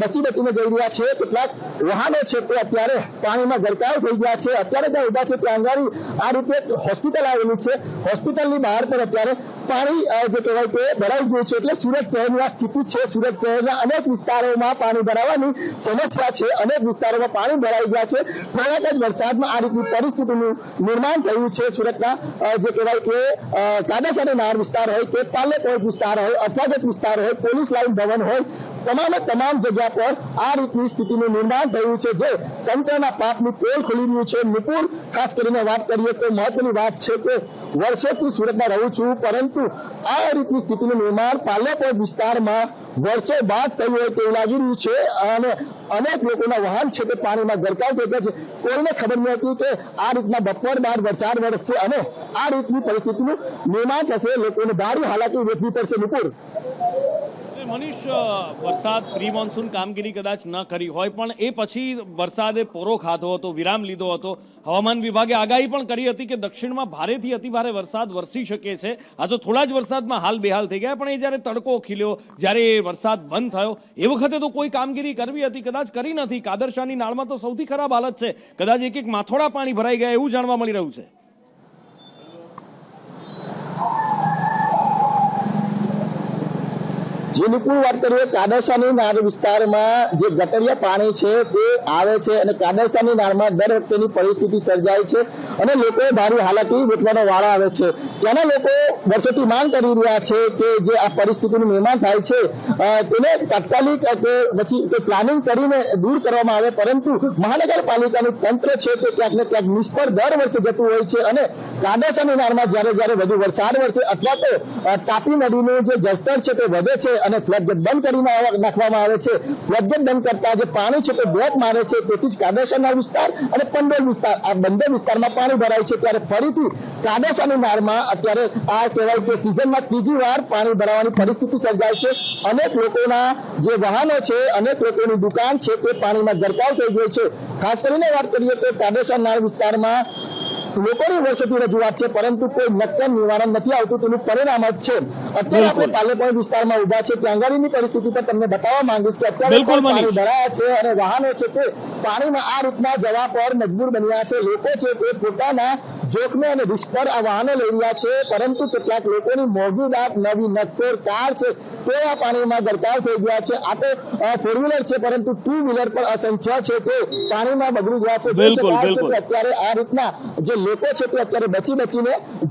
બચીને જઈ રહ્યા છે. કેટલાક વાહનો છે તે અત્યારે પાણીમાં ગરકાવ થઈ ગયા છે. અત્યારે ત્યાં ઉભા છે ત્યાં આગળ આ રીતે હોસ્પિટલ આવેલી છે. હોસ્પિટલની બહાર પણ અત્યારે પાણી જે કહેવાય તે ભરાઈ ગયું છે. એટલે સુરત શહેરની આ સ્થિતિ છે. સુરત શહેરના અનેક વિસ્તારોમાં પાણી ભરાવાની સમસ્યા છે. અનેક વિસ્તારોમાં પાણી ભરાઈ ગયા છે. થોડાક જ વરસાદમાં આ રીતની પરિસ્થિતિનું નિર્માણ થયું છે. સુરતના જે કહેવાય કે કાદાસાની નહેર વિસ્તાર હોય કે પાર્લે પોઈન્ટ વિસ્તાર હોય, અઠવાગત વિસ્તાર હોય, પોલીસ લાઇન ભવન હોય, તમામ જગ્યા પર આ રીતની સ્થિતિનું નિર્માણ થયું છે જે તંત્રના પાપની પોલ ખોલી રહ્યું છે. નુપુર, ખાસ કરીને વાત કરીએ તો મહત્વની વાત છે કે વર્ષોથી સુરતમાં રહું છું, પરંતુ આ રીતની સ્થિતિનું નિર્માણ પાર્લે પોઈન્ટ વિસ્તારમાં વર્ષો બાદ થયું હોય તેવું લાગી રહ્યું છે અને અનેક લોકોના વાહન છે તે પાણીમાં ગરકાવ થઈ ગયા છે. કોઈને ખબર નહોતી કે આ રીતના બપોર બાદ વરસાદ વરસશે અને આ રીતની પરિસ્થિતિનું નિર્માણ થશે. લોકોને ભારે હાલાકી વેઠવી પડશે. નુપુર, મનીષ, વરસાદ પ્રી મોન્સૂન કામગીરી કદાચ ન કરી હોય પણ એ પછી વરસાદે પોરો ખાધો હતો, વિરામ લીધો હતો. હવામાન વિભાગે આગાહી પણ કરી હતી કે દક્ષિણમાં ભારેથી અતિભારે વરસાદ વરસી શકે છે. આ તો થોડા જ વરસાદમાં હાલ બેહાલ થઈ ગયા, પણ એ જ્યારે તડકો ખીલ્યો, જ્યારે એ વરસાદ બંધ થયો એ વખતે તો કોઈ કામગીરી કરવી હતી, કદાચ કરી નથી. કાદરશાની નાળમાં તો સૌથી ખરાબ હાલત છે. કદાચ એક માથોડા પાણી ભરાઈ ગયા એવું જાણવા મળી રહ્યું છે. જે નુકુળ વાત કરીએ કાદરસાની નાળ વિસ્તારમાં જે ગટરિયા પાણી છે તે આવે છે અને કાદરસાની નાળમાં દર વખતેની પરિસ્થિતિ સર્જાય છે અને લોકો ભારે હાલાકી વેઠવાનો વાળો આવે છે. ત્યાંના લોકો વર્ષોથી માંગ કરી રહ્યા છે કે જે આ પરિસ્થિતિનું નિર્માણ થાય છે તેને તાત્કાલિક કે પછી પ્લાનિંગ કરીને દૂર કરવામાં આવે, પરંતુ મહાનગરપાલિકાનું તંત્ર છે તે ક્યાંક ને ક્યાંક નિષ્ફળ દર વર્ષે જતું હોય છે અને કાદરસાની નાળમાં જ્યારે વધુ વરસાદ વરસે અથવા તો તાપી નદીનું જે જળસ્તર છે તે વધે છે અને ફ્લડગેટ બંધ કરીને નાખવામાં આવે છે. ફ્લડગેટ બંધ કરતા જે પાણી છે તે બેક મારે છે, તેથી જ કાદરસાના વિસ્તાર અને પંડોળ વિસ્તાર આ બંને વિસ્તારમાં પાણી ભરાય છે. ત્યારે ફરીથી કાદરસાની નાળમાં અત્યારે આ કહેવાય કે સિઝનમાં ત્રીજી વાર પાણી ભરાવાની પરિસ્થિતિ સર્જાય છે. અનેક લોકોના જે વાહનો છે, અનેક લોકોની દુકાન છે તે પાણીમાં ગરકાવ થઈ ગઈ છે. ખાસ કરીને વાત કરીએ તો કાદરસા નાળ વિસ્તારમાં લોકોની વર્ષોથી રજૂઆત છે, પરંતુ કોઈ નક્કર નિવારણ નથી આવતું. તેનું પરિણામ જ છે અત્યારે આપણે પાલેપોઈન્ટ વિસ્તારમાં ઉભા છે. ત્યાં આગળની પરિસ્થિતિ પર તમને બતાવવા માંગીશ કે અત્યારે પાણી ભરાયા છે અને વાહનો છે તે પાણીમાં આ રીતના જવા પર મજબૂર બન્યા છે. લોકો છે તે પોતાના જોખમે અને રિસ્ક પર આ વાહનો લઈ રહ્યા છે, પરંતુ કેટલાક લોકોની મોંઘીદાટ નવી નક્કોર કાર છે તે આ પાણીમાં ગરકાવ થઈ ગયા છે. આ તો ફોર વ્હીલર છે, પરંતુ ટુ વ્હીલર પર અસંખ્ય છે તે પાણીમાં બગડી ગયા છે. અત્યારે આ રીતના જે લોકો છે તે અત્યારે બચીને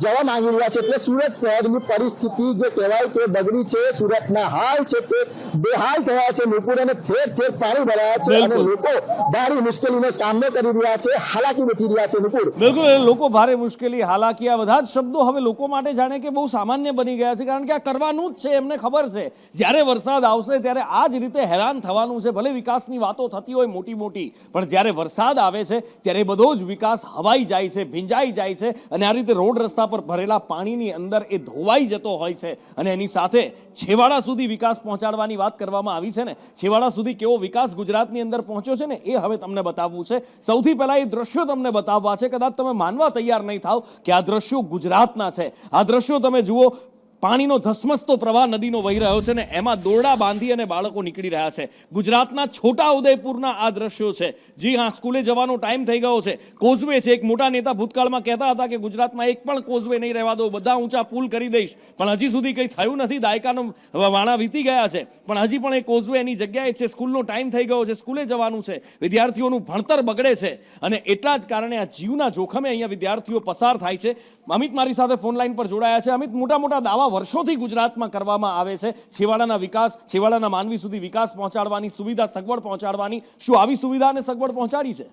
જવા માંગી રહ્યા છે. એટલે સુરત શહેરની પરિસ્થિતિ જે કહેવાય કે બગડી છે. સુરતના હાલ છે તે બેહાલ થયા છે. નુપુર અને ઠેર પાણી ભરાયા છે અને લોકો ભારે મુશ્કેલીનો સામનો કરી રહ્યા છે, હાલાકી વેઠી રહ્યા છે. નુપુર બિલકુલ, લોકો ભારે મુશ્કેલી, હાલાકી, આ બધા જ શબ્દો હવે લોકો માટે જાણે કે બહુ સામાન્ય બની ગયા છે, કારણ કે આ કરવાનું જ છે. એમને ખબર છે જ્યારે વરસાદ આવશે ત્યારે આ જ રીતે હેરાન થવાનું છે. ભલે વિકાસની વાતો થતી હોય મોટી, પણ જ્યારે વરસાદ આવે છે ત્યારે બધો જ વિકાસ હવાઈ જાય છે, ભીંજાઈ જાય છે અને આ રીતે રોડ રસ્તા પર ભરેલા પાણીની અંદર એ ધોવાઈ જતો હોય છે. અને એની સાથે છેવાડા સુધી વિકાસ પહોંચાડવાની વાત કરવામાં આવી છે ને, છેવાડા સુધી કેવો વિકાસ ગુજરાતની અંદર પહોંચ્યો છે ને, એ હવે તમને બતાવવું છે. સૌથી પહેલા એ દ્રશ્યો તમને બતાવવા છે. કદાચ તમે માનવા તૈયાર નહીં થાવ કે આ દ્રશ્યો ગુજરાતના છે. આ દ્રશ્યો તમે જુઓ, પાણીનો ધસમસતો પ્રવાહ નદીનો વહી રહ્યો છે ને એમાં દોરડા બાંધી અને બાળકો નીકળી રહ્યા છે. ગુજરાતના છોટા ઉદેપુરના આ દ્રશ્યો છે. જી હા, સ્કૂલે જવાનો ટાઈમ થઈ ગયો છે. કોઝવે છે. એક મોટા નેતા ભૂતકાળમાં કહેતા હતા કે ગુજરાતમાં એક પણ કોઝવે નહીં રહેવા દો, બધા ઊંચા પુલ કરી દઈશ, પણ હજી સુધી કંઈ થયું નથી. દાયકાનો વાણા વીતી ગયા છે, પણ હજી પણ એ કોઝવે એની જગ્યાએ છે. સ્કૂલનો ટાઈમ થઈ ગયો છે, સ્કૂલે જવાનું છે, વિદ્યાર્થીઓનું ભણતર બગડે છે અને એટલા જ કારણે આ જીવના જોખમે અહીંયા વિદ્યાર્થીઓ પસાર થાય છે. અમિત મારી સાથે ફોન લાઈન પર જોડાયા છે. અમિત, મોટા દાવા વર્ષોથી ગુજરાતમાં કરવામાં આવે છે છેવાડાના વિકાસ, છેવાડાના માનવી સુધી વિકાસ પહોંચાડવાની, સુવિધા સગવડ પહોંચાડવાની. શું આવી સુવિધા અને સગવડ પહોંચાડી છે?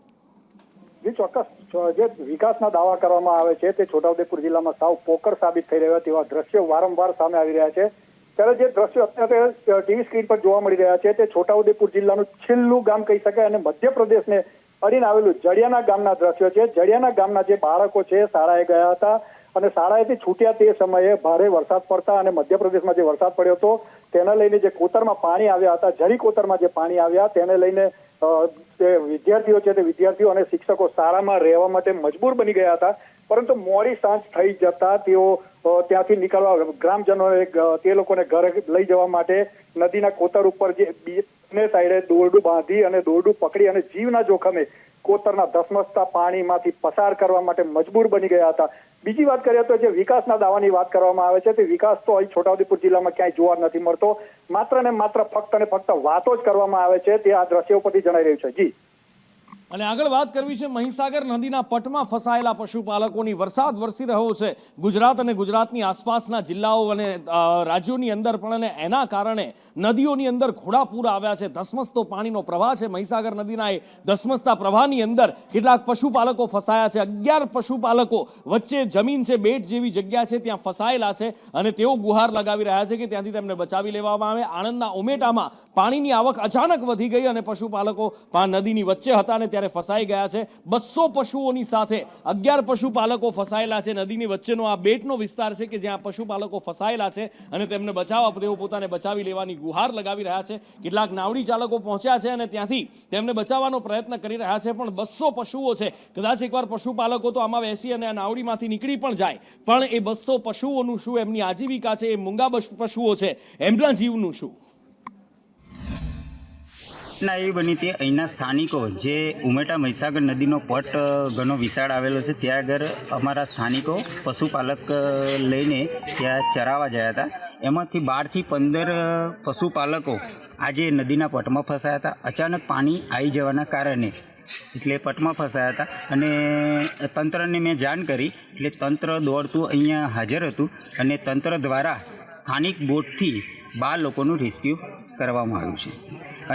જે ચોક્કસ જે વિકાસના દાવા કરવામાં આવે છે તે છોટાઉદેપુર જિલ્લામાં સાવ પોકળ સાબિત થઈ રહ્યા તેવા દ્રશ્યો વારંવાર સામે આવી રહ્યા છે. ત્યારે જે દ્રશ્યો અત્યારે ટીવી સ્ક્રીન પર જોવા મળી રહ્યા છે તે છોટાઉદેપુર જિલ્લાનું છેલ્લું ગામ કહી શકાય અને મધ્યપ્રદેશને અડીને આવેલું જડિયાના ગામના દ્રશ્યો છે. જડિયાના ગામના જે બાળકો છે શાળાએ ગયા હતા અને શાળાએથી છૂટ્યા તે સમયે ભારે વરસાદ પડતા અને મધ્યપ્રદેશમાં જે વરસાદ પડ્યો હતો તેને લઈને જે કોતરમાં પાણી આવ્યા હતા, ઝરી કોતરમાં જે પાણી આવ્યા તેને લઈને જે વિદ્યાર્થીઓ છે તે વિદ્યાર્થીઓ અને શિક્ષકો શાળામાં રહેવા માટે મજબૂર બની ગયા હતા. પરંતુ મોડી સાંજ થઈ જતા તેઓ ત્યાંથી નીકળવા ગ્રામજનોએ તે લોકોને ઘરે લઈ જવા માટે નદીના કોતર ઉપર જે બંને સાઈડે દોરડું બાંધી અને દોરડું પકડી અને જીવના જોખમે કોતરના ધસમસતા પાણીમાંથી પસાર કરવા માટે મજબૂર બની ગયા હતા. બીજી વાત કરીએ તો જે વિકાસના દાવાની વાત કરવામાં આવે છે તે વિકાસ તો અહીં છોટાઉદેપુર જિલ્લામાં ક્યાંય જોવા નથી મળતો. માત્ર ને માત્ર ફક્ત અને ફક્ત વાતો જ કરવામાં આવે છે તે આ દ્રશ્યો પરથી જણાઈ રહ્યું છે. જી, અને આગળ વાત કરવી છે મહીસાગર નદીના પટમાં ફસાયેલા પશુપાલકોની. વરસાદ વરસી રહ્યો છે ગુજરાત અને ગુજરાતની આસપાસના જિલ્લાઓ અને રાજ્યોની અંદર પણ, અને એના કારણે નદીઓની અંદર ઘોડાપૂર આવ્યા છે. ધસમસતો પાણીનો પ્રવાહ છે. મહીસાગર નદીના એ ધસમસતા પ્રવાહની અંદર કેટલાક પશુપાલકો ફસાયા છે. 11 પશુપાલકો વચ્ચે જમીન છે, બેટ જેવી જગ્યા છે, ત્યાં ફસાયેલા છે અને તેઓ ગુહાર લગાવી રહ્યા છે કે ત્યાંથી તેમને બચાવી લેવામાં આવે. આણંદના ઉમેટામાં પાણીની આવક અચાનક વધી ગઈ અને પશુપાલકો નદીની વચ્ચે હતા અને ત્યારે ફસાઈ ગયા છે. 200 પશુઓની સાથે 11 પશુપાલકો ફસાયેલા છે. નદીની વચ્ચેનો આ બેટનો વિસ્તાર છે કે જ્યાં પશુપાલકો ફસાયેલા છે અને તેમને બચાવવા તેઓ પોતાને બચાવી લેવાની ગુહાર લગાવી રહ્યા છે. કેટલાક નાવડી ચાલકો પહોંચ્યા છે અને ત્યાંથી તેમને બચાવવાનો પ્રયત્ન કરી રહ્યા છે, પણ 200 પશુઓ છે. કદાચ એકવાર પશુપાલકો તો આમાં બેસી અને આ નાવડીમાંથી નીકળી પણ જાય, પણ એ 200 પશુઓનું શું, એમની આજીવિકા છે, એ મૂંગા પશુઓ છે, એમના જીવનું શું? ઘટના એવી બની હતી, અહીંના સ્થાનિકો જે ઉમેટા મહીસાગર નદીનો પટ ઘણો વિશાળ આવેલો છે, ત્યાં આગળ અમારા સ્થાનિકો પશુપાલક લઈને ત્યાં ચરાવવા ગયા હતા. એમાંથી 12થી 15 પશુપાલકો આજે નદીના પટમાં ફસાયા હતા. અચાનક પાણી આવી જવાના કારણે એટલે પટમાં ફસાયા હતા અને તંત્રને મેં જાણ કરી એટલે તંત્ર દોડતું અહીંયા હાજર હતું અને તંત્ર દ્વારા સ્થાનિક બોટથી 12 લોકોનું રેસ્ક્યુ કરવામાં આવ્યું છે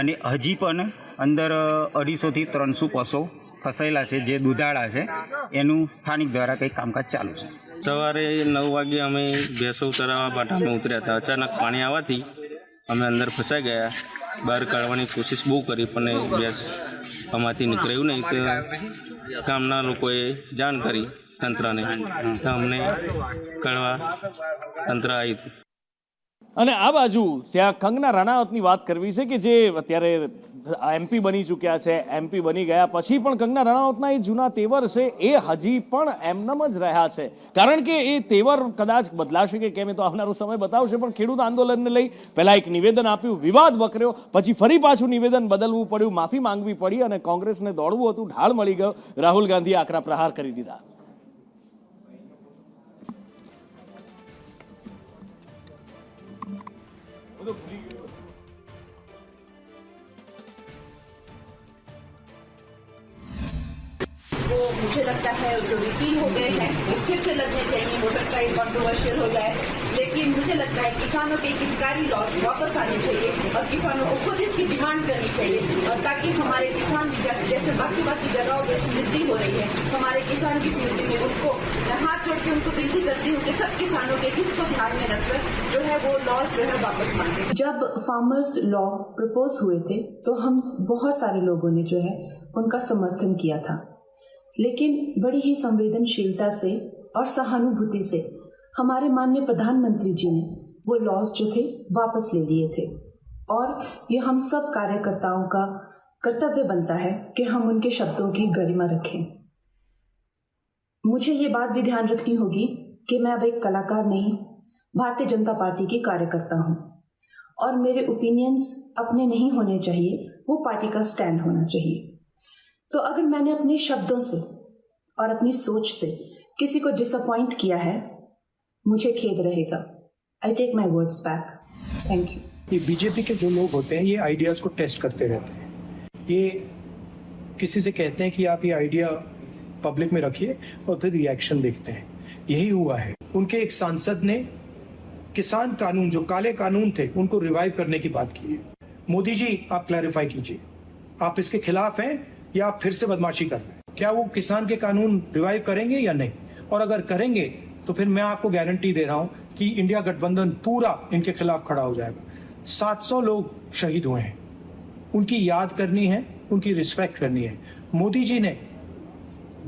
અને હજી પણ અંદર 250 થી 300 પશુઓ ફસાયેલા છે જે દુધાળા છે. એનું સ્થાનિક દ્વારા કંઈ કામકાજ ચાલુ છે. સવારે 9 વાગે અમે ભેંસો ચરાવવા પાટામાં ઉતર્યા હતા. અચાનક પાણી આવવાથી અમે અંદર ફસાઈ ગયા. બહાર કાઢવાની કોશિશ બહુ કરી પણ ભેંસ આમાંથી નીકળ્યું નહીં. તો ગામના લોકોએ જાણ કરી તંત્રને, તો અમને કાઢવા તંત્ર આવ્યું. અને આ બાજુ ત્યાં કંગના રનાવતની વાત કરવી છે કે જે અત્યારે MP બની ચૂક્યા છે. MP બની ગયા પછી પણ કંગના રનાવતના એ જૂના તેવર છે એ હજી પણ એમનેમ જ રહ્યા છે. કારણ કે એ તેવર કદાચ બદલાશે કે કેમ એ તો આવનારો સમય બતાવશે. પણ ખેડૂત આંદોલનને લઈ પહેલાં એક નિવેદન આપ્યું, વિવાદ વકર્યો, પછી ફરી પાછું નિવેદન બદલવું પડ્યું, માફી માંગવી પડી અને કોંગ્રેસને દોડવું હતું, ઢાળ મળી ગયો. રાહુલ ગાંધીએ આકરા પ્રહાર કરી દીધા. मुझे लगता है जो रिपील हो गए हैं वो फिर से लगने चाहिए. हो सकता है कंट्रोवर्शियल हो जाए, लेकिन मुझे लगता है किसानों के हितकारी लॉस वापस आने चाहिए और किसानों को खुद इसकी डिमांड करनी चाहिए, और ताकि हमारे किसान भी जैसे बाकी जगहों पर समृद्धि हो रही है, हमारे किसान की समृद्धि में उनको हाथ जोड़ के उनको विनती करती हूँ कि सब किसानों के हित को ध्यान में रखकर जो है वो लॉस जो है वापस मांगे. जब फार्मर्स लॉ प्रपोज हुए थे तो हम बहुत सारे लोगों ने जो है उनका समर्थन किया था, लेकिन बड़ी ही संवेदनशीलता से और सहानुभूति से हमारे माननीय प्रधानमंत्री जी ने वो लॉज जो थे वापस ले लिए थे. और ये हम सब कार्यकर्ताओं का कर्तव्य बनता है कि हम उनके शब्दों की गरिमा रखें. मुझे ये बात भी ध्यान रखनी होगी कि मैं अब एक कलाकार नहीं, भारतीय जनता पार्टी की कार्यकर्ता हूँ और मेरे ओपिनियंस अपने नहीं होने चाहिए, वो पार्टी का स्टैंड होना चाहिए. तो अगर मैंने अपने शब्दों से और अपनी सोच से किसी को डिसअपॉइंट किया है, मुझे खेद रहेगा. I take my words back. Thank you. ये बीजेपी के जो लोग होते हैं ये आइडियाज को टेस्ट करते रहते हैं. ये किसी से कहते हैं कि आप ये आइडिया पब्लिक में रखिए और फिर रिएक्शन देखते हैं. यही हुआ है. उनके एक सांसद ने किसान कानून, जो काले कानून थे, उनको रिवाइव करने की बात की है. मोदी जी, आप क्लैरिफाई कीजिए, आप इसके खिलाफ हैं या आप फिर से बदमाशी कर रहे हैं? क्या वो किसान के कानून रिवाइव करेंगे या नहीं? और अगर करेंगे तो फिर मैं आपको गारंटी दे रहा हूं कि इंडिया गठबंधन पूरा इनके खिलाफ खड़ा हो जाएगा. 700 लोग शहीद हुए हैं, उनकी याद करनी है, उनकी रिस्पेक्ट करनी है. मोदी जी ने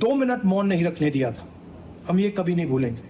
2 मिनट मौन नहीं रखने दिया था, हम ये कभी नहीं भूलेंगे.